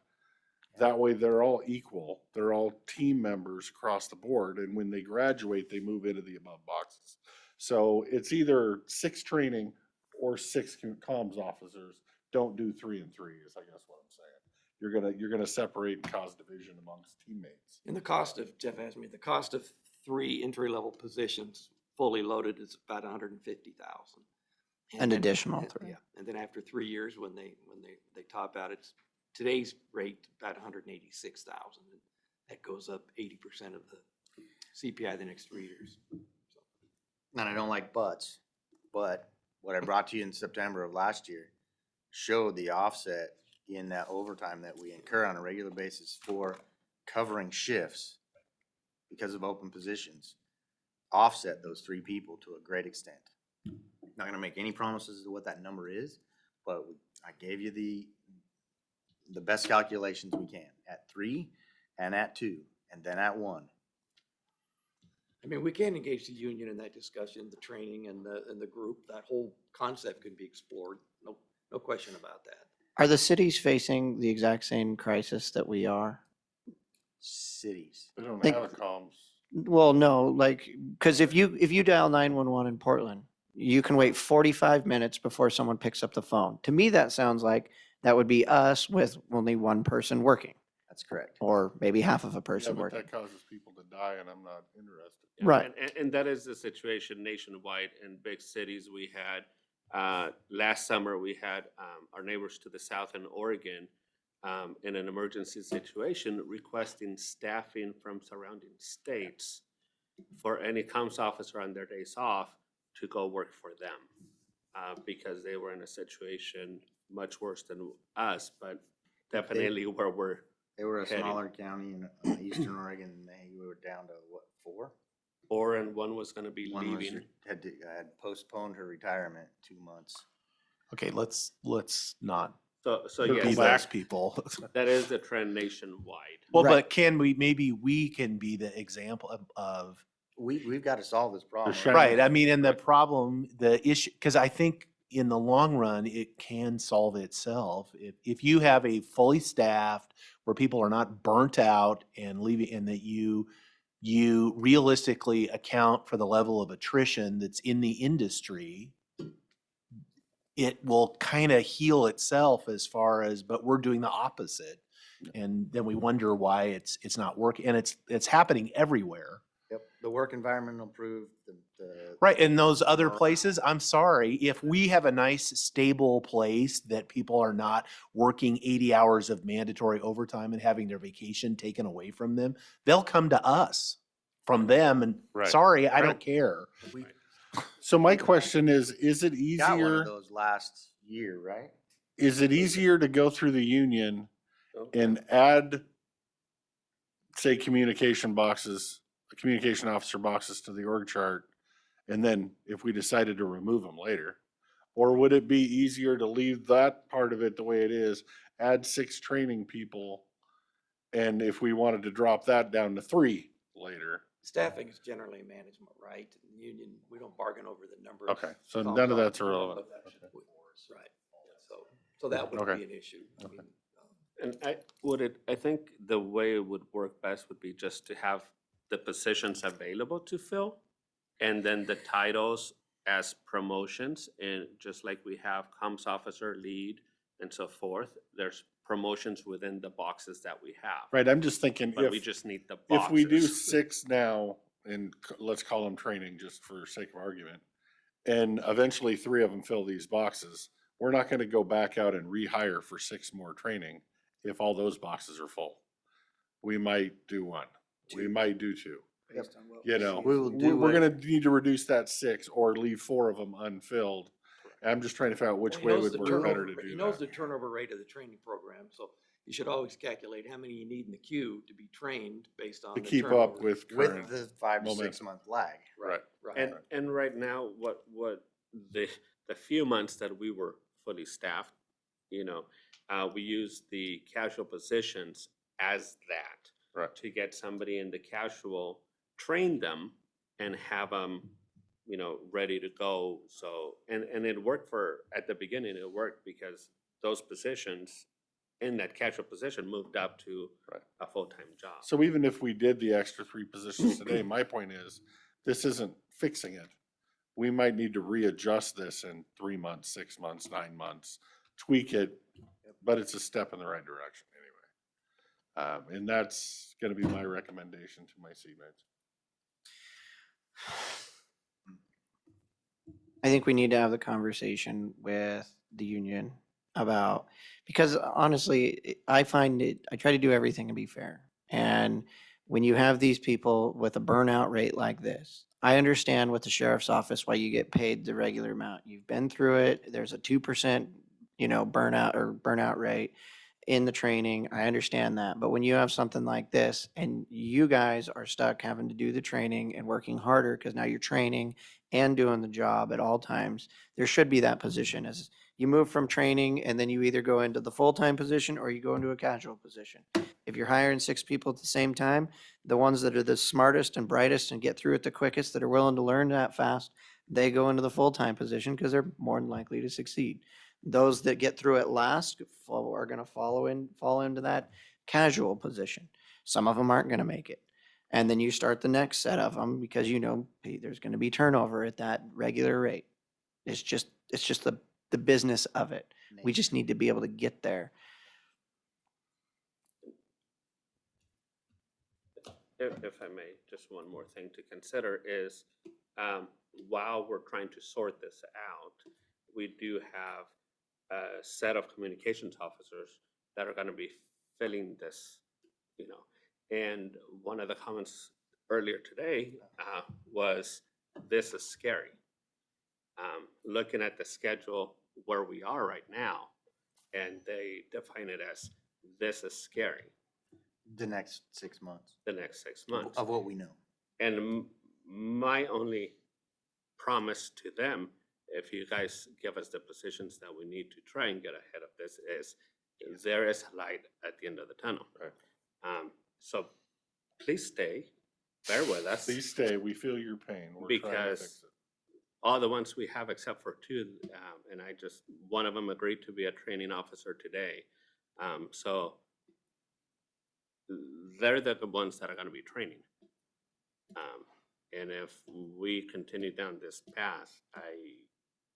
That way they're all equal. They're all team members across the board. And when they graduate, they move into the above boxes. So it's either 6 training or 6 comms officers. Don't do 3 and 3 is I guess what I'm saying. You're gonna separate and cause division amongst teammates. And the cost of, Jeff asked me, the cost of 3 entry-level positions fully loaded is about $150,000. An additional 3. Yeah, and then after 3 years, when they top out, it's today's rate about $186,000. That goes up 80% of the CPI the next 3 years. And I don't like buts, but what I brought to you in September of last year showed the offset in that overtime that we incur on a regular basis for covering shifts because of open positions, offset those 3 people to a great extent. Not gonna make any promises to what that number is, but I gave you the best calculations we can at 3 and at 2 and then at 1. I mean, we can engage the union in that discussion, the training and the group, that whole concept can be explored. No question about that. Are the cities facing the exact same crisis that we are? Cities. They don't Think- have comms. Well, no, like, because if you dial 911 in Portland, you can wait 45 minutes before someone picks up the phone. To me, that sounds like that would be us with only 1 person working, That's correct. or maybe half of a Yeah, person but working. that causes people to die and I'm not interested. Yeah, Right. And that is the situation nationwide in big cities. We had, last summer, we had our neighbors to the south in Oregon in an emergency situation requesting staffing from surrounding states for any comms officer on their days off to go work for them because they were in a situation much worse than us, but definitely where we're They were a heading. smaller county in eastern Oregon and they were down to what, 4? And one was gonna be One was, leaving. had postponed her retirement 2 months. Okay, let's not So be yes, those people. that is the trend nationwide. Well, Right. but maybe we can be the example of We've got to solve this problem. Sure. right. I mean, and the problem, the issue, because I think in the long run, it can solve itself. If you have a fully staffed where people are not burnt out and leaving, and that you realistically account for the level of attrition that's in the industry, it will kind of heal itself as far as, but we're doing the opposite. And then we wonder why it's not working. And it's happening everywhere. Yep, the work environment will improve, Right, in those other Or- places, I'm sorry, if we have a nice, stable place that people are not working 80 hours of mandatory overtime and having their vacation taken away from them, they'll come to us from them and, Right. sorry, I Right. don't care. we So my question is it got one of easier, those last year, right? to go through the union Okay. and add, say, communication officer boxes to the org chart, and then if we decided to remove them later? Or would it be easier to leave that part of it the way it is add 6 training people. And if we wanted to drop that down to 3 later. Staffing is generally management, right? In the union, we don't bargain over the number. of Okay, so comp none of that's officers, irrelevant. but- Right, so that wouldn't Okay. be an issue. I mean, And I think the way it would work best would be just to have the positions available to fill, and then the titles as promotions, and just like we have comms officer, lead, and so forth, there's promotions within the boxes that we have. Right, I'm just thinking But we if, just need the if we do boxes. 6 now, and let's call them training just for sake of argument, and eventually 3 of them fill these boxes, we're not gonna go back out and rehire for 6 more training if all those boxes are full. We might do 1, we might do 2. Based on what You we know, see. We will do we're what- gonna need to reduce that 6 or leave 4 of them unfilled. And I'm just trying to figure out which Well, he way knows would the work better turnover- to He do knows that. the turnover rate of the training program, so you should always calculate how many you need in the queue to be trained based on To the keep up turnover. with With current the 5 to 6 momentum. month lag. Right. Right. And right now, what the few months that we were fully staffed, we use the casual positions as that. Right. To get somebody in the casual, train them and have them, ready to go. So, and it worked at the beginning, it worked because those positions in that casual position moved up to Right. a full-time job. So even if we did the extra 3 positions today, my point is, this isn't fixing it. We might need to readjust this in 3 months, 6 months, 9 months, tweak it, but it's a step in the right direction anyway. And that's gonna be my recommendation to my seatmates. I think we need to have the conversation with the union about, because honestly, I find I try to do everything to be fair. And when you have these people with a burnout rate like this, I understand with the sheriff's office why you get paid the regular amount. You've been through it. There's a 2%, burnout rate in the training. I understand that. But when you have something like this and you guys are stuck having to do the training and working harder because now you're training and doing the job at all times, there should be that position as you move from training and then you either go into the full-time position or you go into a casual position. If you're hiring 6 people at the same time, the ones that are the smartest and brightest and get through it the quickest, that are willing to learn that fast, they go into the full-time position because they're more than likely to succeed. Those that get through it last are going to fall into that casual position. Some of them aren't going to make it. And then you start the next set of them because there's going to be turnover at that regular rate. It's just the business of it. We just need to be able to get there. If I may, just one more thing to consider is, while we're trying to sort this out, we do have a set of communications officers that are gonna be filling this, And one of the comments earlier today was, this is scary. Looking at the schedule where we are right now, and they define it as, this is scary, The next 6 months. the next 6 months. Of what we know. And my only promise to them, if you guys give us the positions that we need to try and get ahead of this, is there is light at the end of the tunnel. Right. So please stay, bear with us. Please stay, we feel your pain. We're trying to Because fix it. all the ones we have except for 2, and one of them agreed to be a training officer today. So they're the ones that are gonna be training. And if we continue down this path, I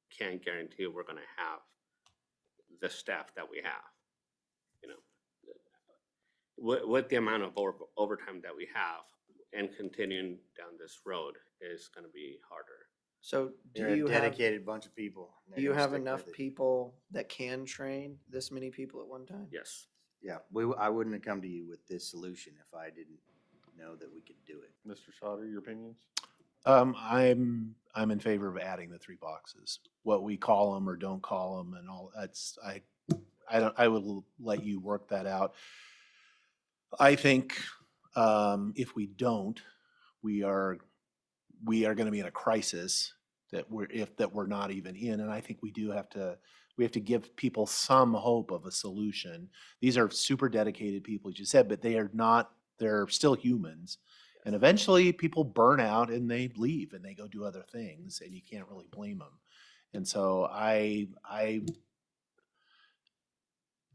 can't guarantee we're gonna have the staff that we have. With the amount of overtime that we have and continuing down this road is gonna be harder. So They're a dedicated bunch of people. and do they're you gonna have stick enough with it. people that can train this many people at one time? Yes. Yeah, I wouldn't have come to you with this solution if I didn't know that we could do it. Mr. Sauter, your opinions? I'm in favor of adding the 3 boxes. What we call them or don't call them and all, I will let you work that out. I think if we don't, we are going to be in a crisis that we're not even in. And I think we do have to we have to give people some hope of a solution. These are super dedicated people, as you said, but they are not, they're still humans. And eventually people burn out and they leave and they go do other things, and you can't really blame them. And so I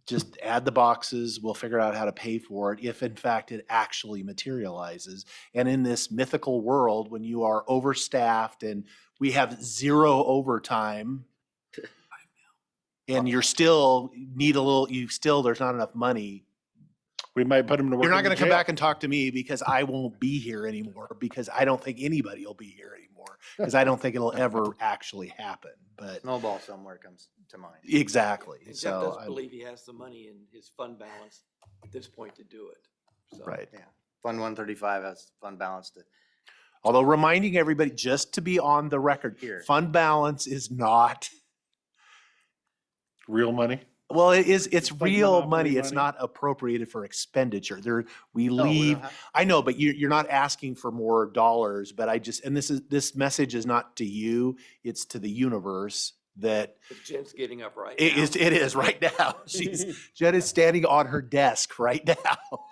just add the boxes, we'll figure out how to pay for it if in fact it actually materializes. And in this mythical world, when you are overstaffed and we have 0 overtime and you're still need a little, there's not enough money. We might put them to work. You're not in going the to come jail. back and talk to me because I won't be here anymore, because I don't think anybody will be here anymore, because I don't think it'll ever actually happen. But Snowball somewhere comes to mind. exactly. And Jeff So does I'm- believe he has the money in his fund balance at this point to do it. So, right. Yeah. Fund 135 has fund balance to. Although reminding everybody, just to be on the record, Here. fund balance is not, Real money. well, it's It's like real monopoly money. It's money. not appropriated for expenditure. We No, we don't leave. have- I know, but you're not asking for more dollars, but and this message is not to you, it's to the universe that if Jen's getting up right it now. is right now. Jen is standing on her desk right now.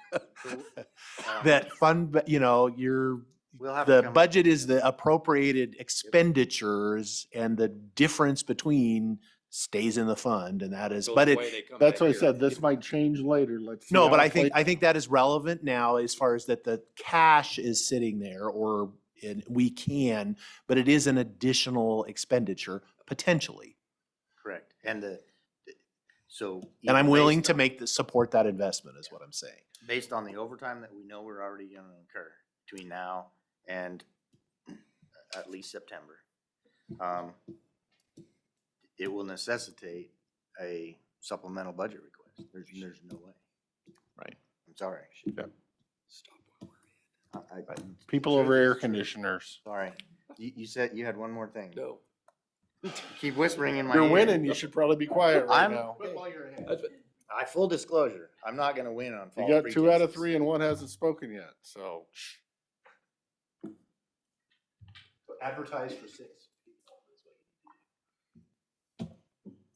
That fund, We'll have to the come- budget is the appropriated expenditures, and the difference between stays in the fund, and that is, Goes but away, they come That's back what I here. said. This might change later. Let's see no, how but it plays I think that is relevant now as far as that the cash is sitting there, but it is an additional expenditure potentially. Correct. And so. And I'm even willing based to support that investment is what I'm saying. based on the overtime that we know we're already going to incur between now and at least September, it will necessitate a supplemental budget request. There's no way. Right. I'm sorry. Yeah. I- People over air conditioners. Sorry. You said you had one more thing. No. You keep whispering in my You're ear. winning. You should probably be quiet right I'm- now. That's what- Full disclosure, I'm not going to win on You false got 2 out of pretenses. 3 and 1 hasn't spoken yet. So Advertise for 6.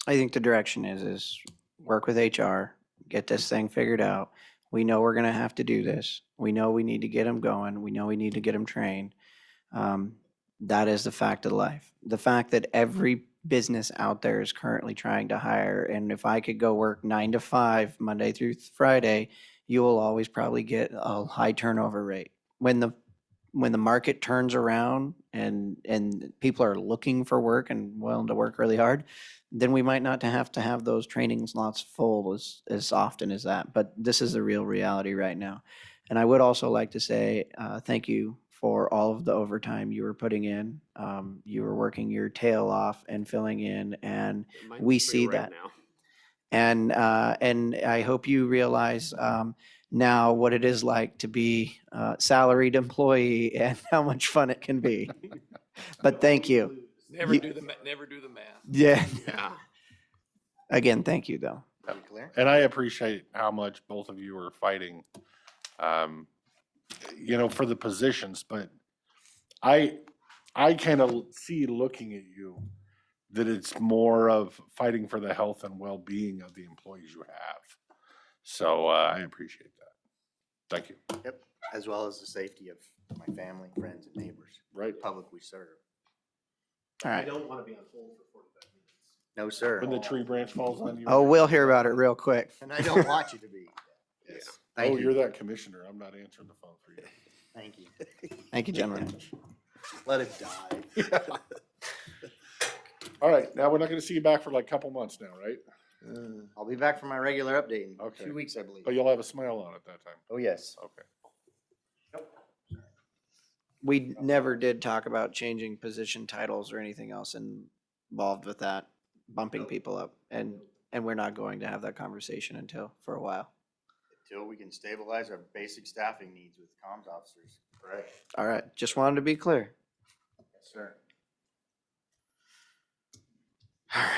I think the direction is work with HR, get this thing figured out. We know we're gonna have to do this. We know we need to get them going. We know we need to get them trained. That is the fact of life. The fact that every business out there is currently trying to hire, and if I could go work 9 to 5, Monday through Friday, you will always probably get a high turnover rate. When the market turns around and people are looking for work and willing to work really hard, then we might not have to have those training slots full as often as that. But this is the real reality right now. And I would also like to say thank you for all of the overtime you were putting in. You were working your tail off and filling in, and Mine's we free see right that. now. And I hope you realize now what it is like to be a salaried employee and how much fun it can be. But thank you. Never You- do the math. Yeah. Yeah. Again, thank you though. Are we clear? and I appreciate how much both of you are fighting, for the positions, but I kind of see looking at you that it's more of fighting for the health and well-being of the employees you have. So I appreciate that. Thank you. Yep. As well as the safety of my family, friends, and neighbors. Right. Public we serve. All right. don't want to be on hold for 45 minutes. No, sir. When the tree branch falls on you. Oh, we'll hear about it real quick. And I don't want you to be. Yes. Thank Oh, you. you're that commissioner. I'm not answering the phone for you. Thank you. Thank you, gentlemen. Let it die. All right, now we're not gonna see you back for like a couple months now, right? I'll be back for my regular update in Okay. 2 weeks, I believe. But you'll have a smile on at that time. Oh, yes. Okay. We never did talk about changing position titles or anything else involved with that, bumping people up. And we're not going to have that conversation for a while. Until we can stabilize our basic staffing needs with comms officers. Correct. All right, just wanted to be clear. Yes, sir. All right.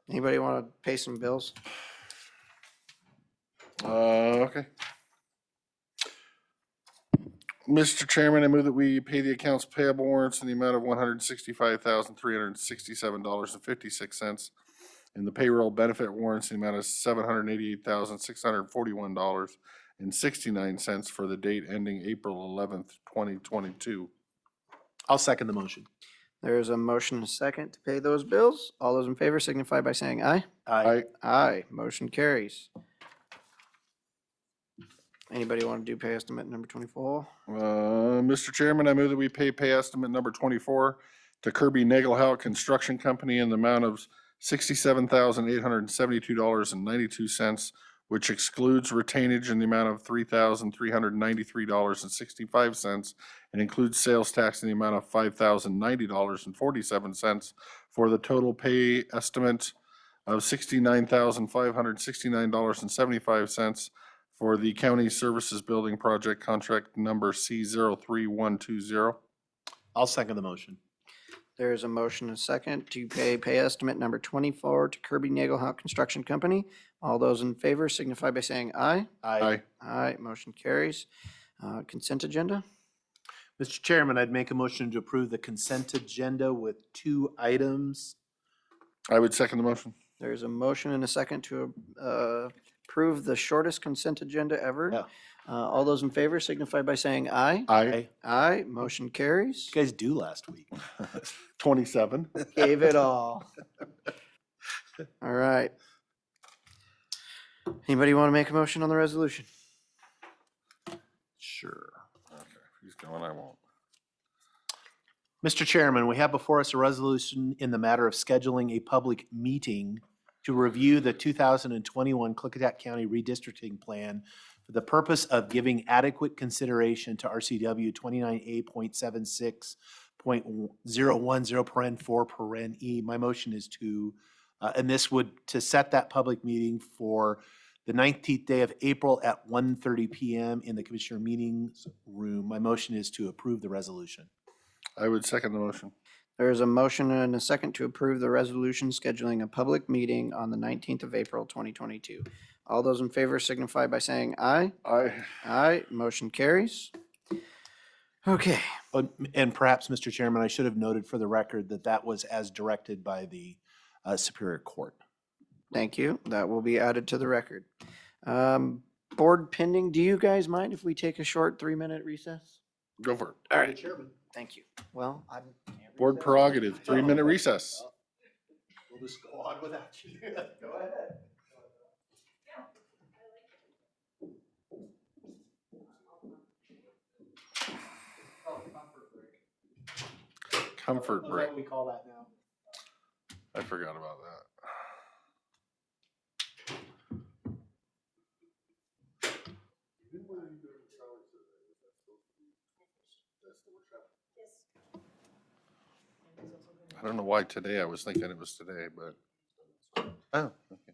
Anybody want to pay some bills? Okay. Mr. Chairman, I move that we pay the accounts payable warrants in the amount of $165,367.56 and the payroll benefit warrants in the amount of $788,641.69 for the date ending April 11th, 2022. I'll second the motion. There's a motion and a second to pay those bills. All those in favor signify by saying aye. Aye. Aye, motion carries. Anybody want to do pay estimate number 24? Mr. Chairman, I move that we pay estimate number 24 to Kirby Nagelhout Construction Company in the amount of $67,872.92, which excludes retainage in the amount of $3,393.65 and includes sales tax in the amount of $5,090.47 for the total pay estimate of $69,569.75 for the County Services Building Project Contract Number C03120. I'll second the motion. There's a motion and a second to pay estimate number 24 to Kirby Nagelhout Construction Company. All those in favor signify by saying aye. Aye. Aye, motion carries. Consent agenda? Mr. Chairman, I'd make a motion to approve the consent agenda with 2 items. I would second the motion. There's a motion and a second to approve the shortest consent agenda ever. Yeah. All those in favor signify by saying aye. Aye. Aye, motion carries. What did you guys do last week? 27. Gave it all. All right. Anybody want to make a motion on the resolution? Sure. Okay, he's going, I won't. Mr. Chairman, we have before us a resolution in the matter of scheduling a public meeting to review the 2021 Klickitat County redistricting plan for the purpose of giving adequate consideration to RCW 29A.76.010(4). My motion is to, and this would, to set that public meeting for the 19th day of April at 1:30 PM in the Commissioner Meetings Room. My motion is to approve the resolution. I would second the motion. There is a motion and a second to approve the resolution scheduling a public meeting on the 19th of April, 2022. All those in favor signify by saying aye. Aye. Aye, motion carries. Okay, And perhaps, Mr. Chairman, I should have noted for the record that that was as directed by the Superior Court. thank you. That will be added to the record. Board pending, do you guys mind if we take a short 3-minute recess? Go for it. All right, Chairman. Thank you. Well, I'm. Board prerogative, 3-minute recess. We'll just go on without you. Go ahead. Comfort Is break. that what we call that now? I forgot about that. I don't know why today, I was thinking it was today, but, oh, okay.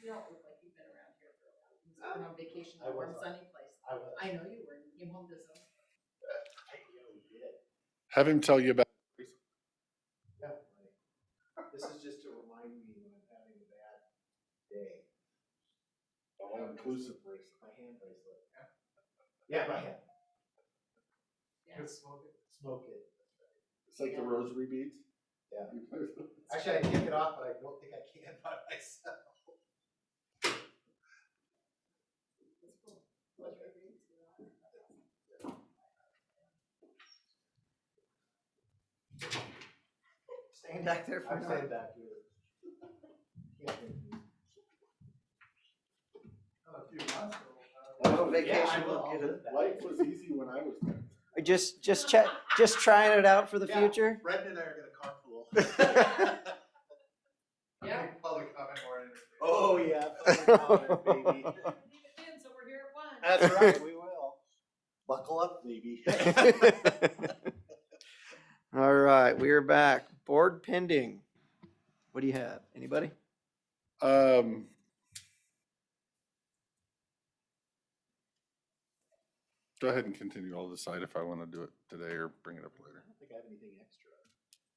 You don't look like you've been around here for a while. You've been on vacation in a warm, sunny place. I know you were. You came home to some. Have him tell you about. This is just to remind me when I'm having a bad day. All inclusive bracelet. My hand bracelet. Yeah, my hand. Yeah. Smoke it. Smoke it. It's like the rosary beads. Yeah. Actually, I can take it off, but I don't think I can by myself. Staying back there for I'm a staying minute. back here. Can't think of it. Oh, vacation Yeah, I will. will get it. Life was easy when I was there. Just trying it out for the Yeah. future. Brendan and I are gonna carpool. Yeah. Public comment or anything. Oh, yeah. public comment, baby. So we're here at 1. That's right, we will. Buckle up, baby. All right, we are back. Board pending. What do you have? Anybody? Go ahead and continue. I'll decide if I want to do it today or bring it up later. I don't think I have anything extra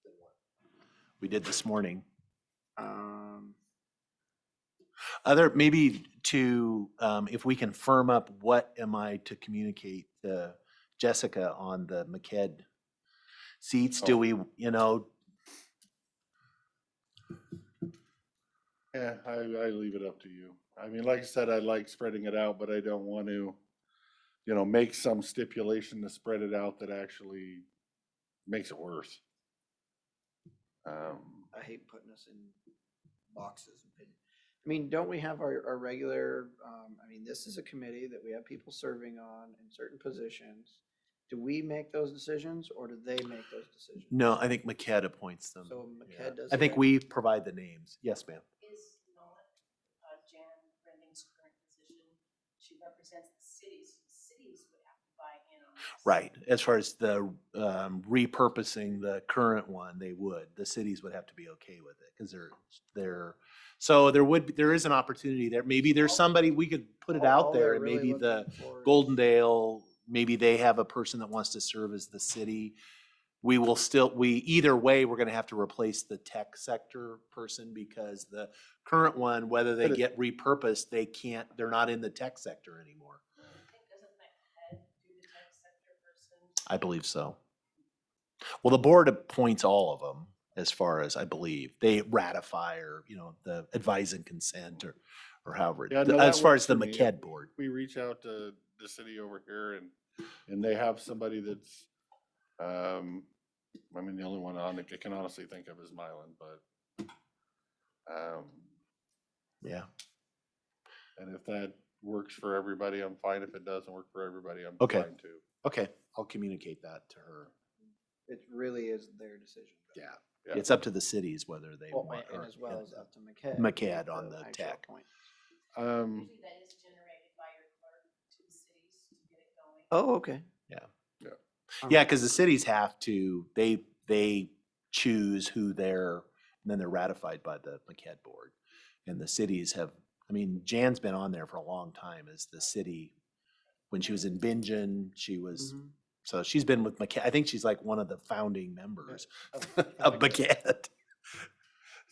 than what we did this morning. Other, maybe to, if we can firm up, what am I to communicate to Jessica on the McKed seats? Do we, you know, Yeah, I leave it up to you. I mean, like I said, I like spreading it out, but I don't want to, make some stipulation to spread it out that actually makes it worse. I hate putting us in boxes. I mean, don't we have our regular, I mean, this is a committee that we have people serving on in certain positions. Do we make those decisions or do they make those decisions? no, I think McKed appoints them. So Yeah. McKed does. I think that? we provide the names. Yes, ma'am. Is not Jan Brendan's current position, she represents the cities, cities would have to buy in on this. Right. As far as the repurposing the current one, they would. The cities would have to be okay with it because they're. So there is an opportunity there. Maybe there's somebody we could put it out All there, they're and really maybe the looking for is- Goldendale, maybe they have a person that wants to serve as the city. Either way, we're going to have to replace the tech sector person because the current one, whether they get repurposed, they're not in the tech sector anymore. I think doesn't McHead do the tech sector person? I believe so. Well, the board appoints all of them, as far as I believe. They ratify or, the advise and consent or however. Yeah, no, that As far works as the for me. McKed board. We reach out to the city over here and they have somebody that's, I mean, the only one I can honestly think of is Mylan, but, Yeah. and if that works for everybody, I'm fine. If it doesn't work for everybody, I'm Okay. fine too. Okay, I'll communicate that to her. It really is their decision. Yeah. Yeah. It's up to the cities whether they Well, want. and as well as up to McKed. McKed on the actual tech. appointments. Usually that is generated by your clerk to the cities to get it going. Oh, okay. Yeah. Yeah. Yeah, because the cities have to, they choose who and then they're ratified by the McKed board. And the cities have, I mean, Jan's been on there for a long time as the city. When she was in Bingen, she was, Mhm. so she's been with McKed. I think she's like one of the founding members Of of McKed.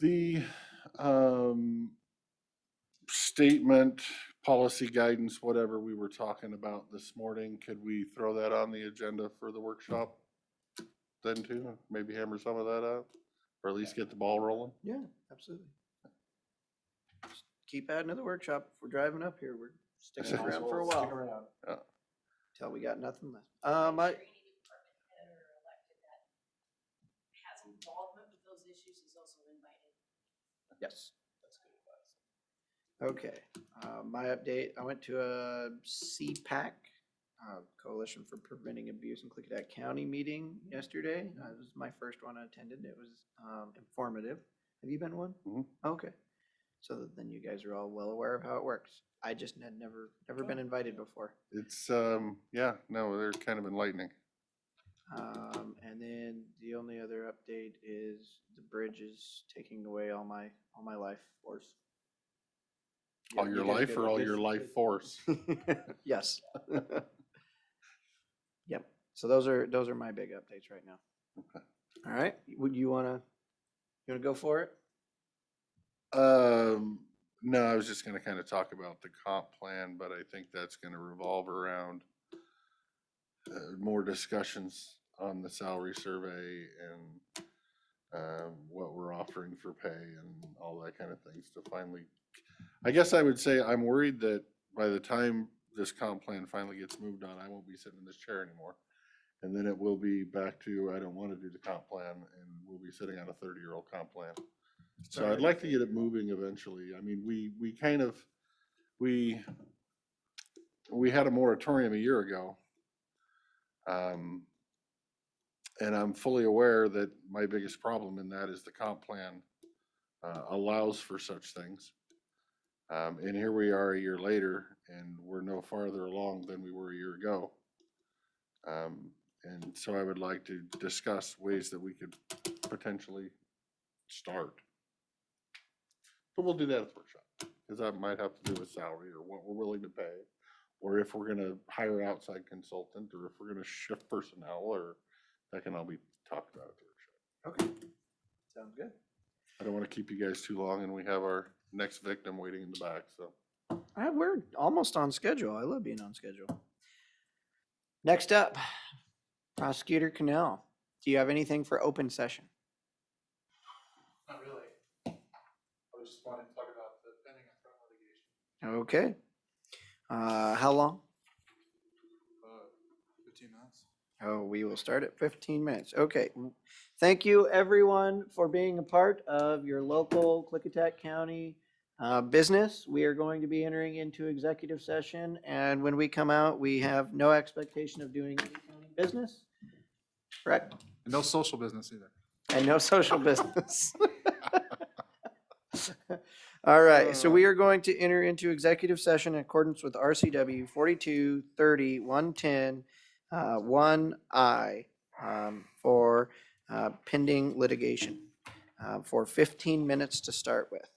The, statement, policy guidance, whatever we were talking about this morning, could we throw that on the agenda for the workshop then too? Maybe hammer some of that out, or at least get the ball rolling? Yeah, absolutely. Just keep adding to the workshop. If we're driving up here, we're sticking around for a while. Yeah. Till we got nothing left. Make sure any department head or elected that has involvement with those issues is also invited. Yes. That's good advice. Okay, my update, I went to a CPAC, Coalition for Preventing Abuse in Klickitat County meeting yesterday. It was my first one I attended. It was informative. Have you been to one? Mhm. Okay. So then you guys are all well aware of how it works. I just had never been invited before. It's, yeah, no, they're kind of enlightening. And then the only other update is the bridge is taking away all my life force. All Yeah, your you did a life good or one. all your life force? Yes. Yep. So those are my big updates right now. Okay. All right. Would you wanna go for it? No, I was just gonna kind of talk about the comp plan, but I think that's gonna revolve around more discussions on the salary survey and what we're offering for pay and all that kind of things to finally, I guess I would say I'm worried that by the time this comp plan finally gets moved on, I won't be sitting in this chair anymore. And then it will be back to, I don't want to do the comp plan, and we'll be sitting on a 30-year-old comp plan. So I'd like to get it moving eventually. I mean, we kind of, we had a moratorium a year ago. And I'm fully aware that my biggest problem in that is the comp plan allows for such things. And here we are a year later, and we're no farther along than we were a year ago. And so I would like to discuss ways that we could potentially start. But we'll do that at the workshop, because that might have to do with salary or what we're willing to pay, or if we're gonna hire an outside consultant, or if we're gonna shift personnel, or that can all be talked about at the workshop. Okay. Sounds good. I don't want to keep you guys too long, and we have our next victim waiting in the back, so. We're almost on schedule. I love being on schedule. Next up, Prosecutor Cannell. Do you have anything for open session? Not really. I was just wanting to talk about the pending and threat litigation. Okay. How long? 15 minutes. Oh, we will start at 15 minutes. Okay. Thank you, everyone, for being a part of your local Klickitat County business. We are going to be entering into executive session, and when we come out, we have no expectation of doing any county business. Correct? And no social business either. And no social business. All right, so we are going to enter into executive session in accordance with RCW 4230-110, 1I, for pending litigation for 15 minutes to start with.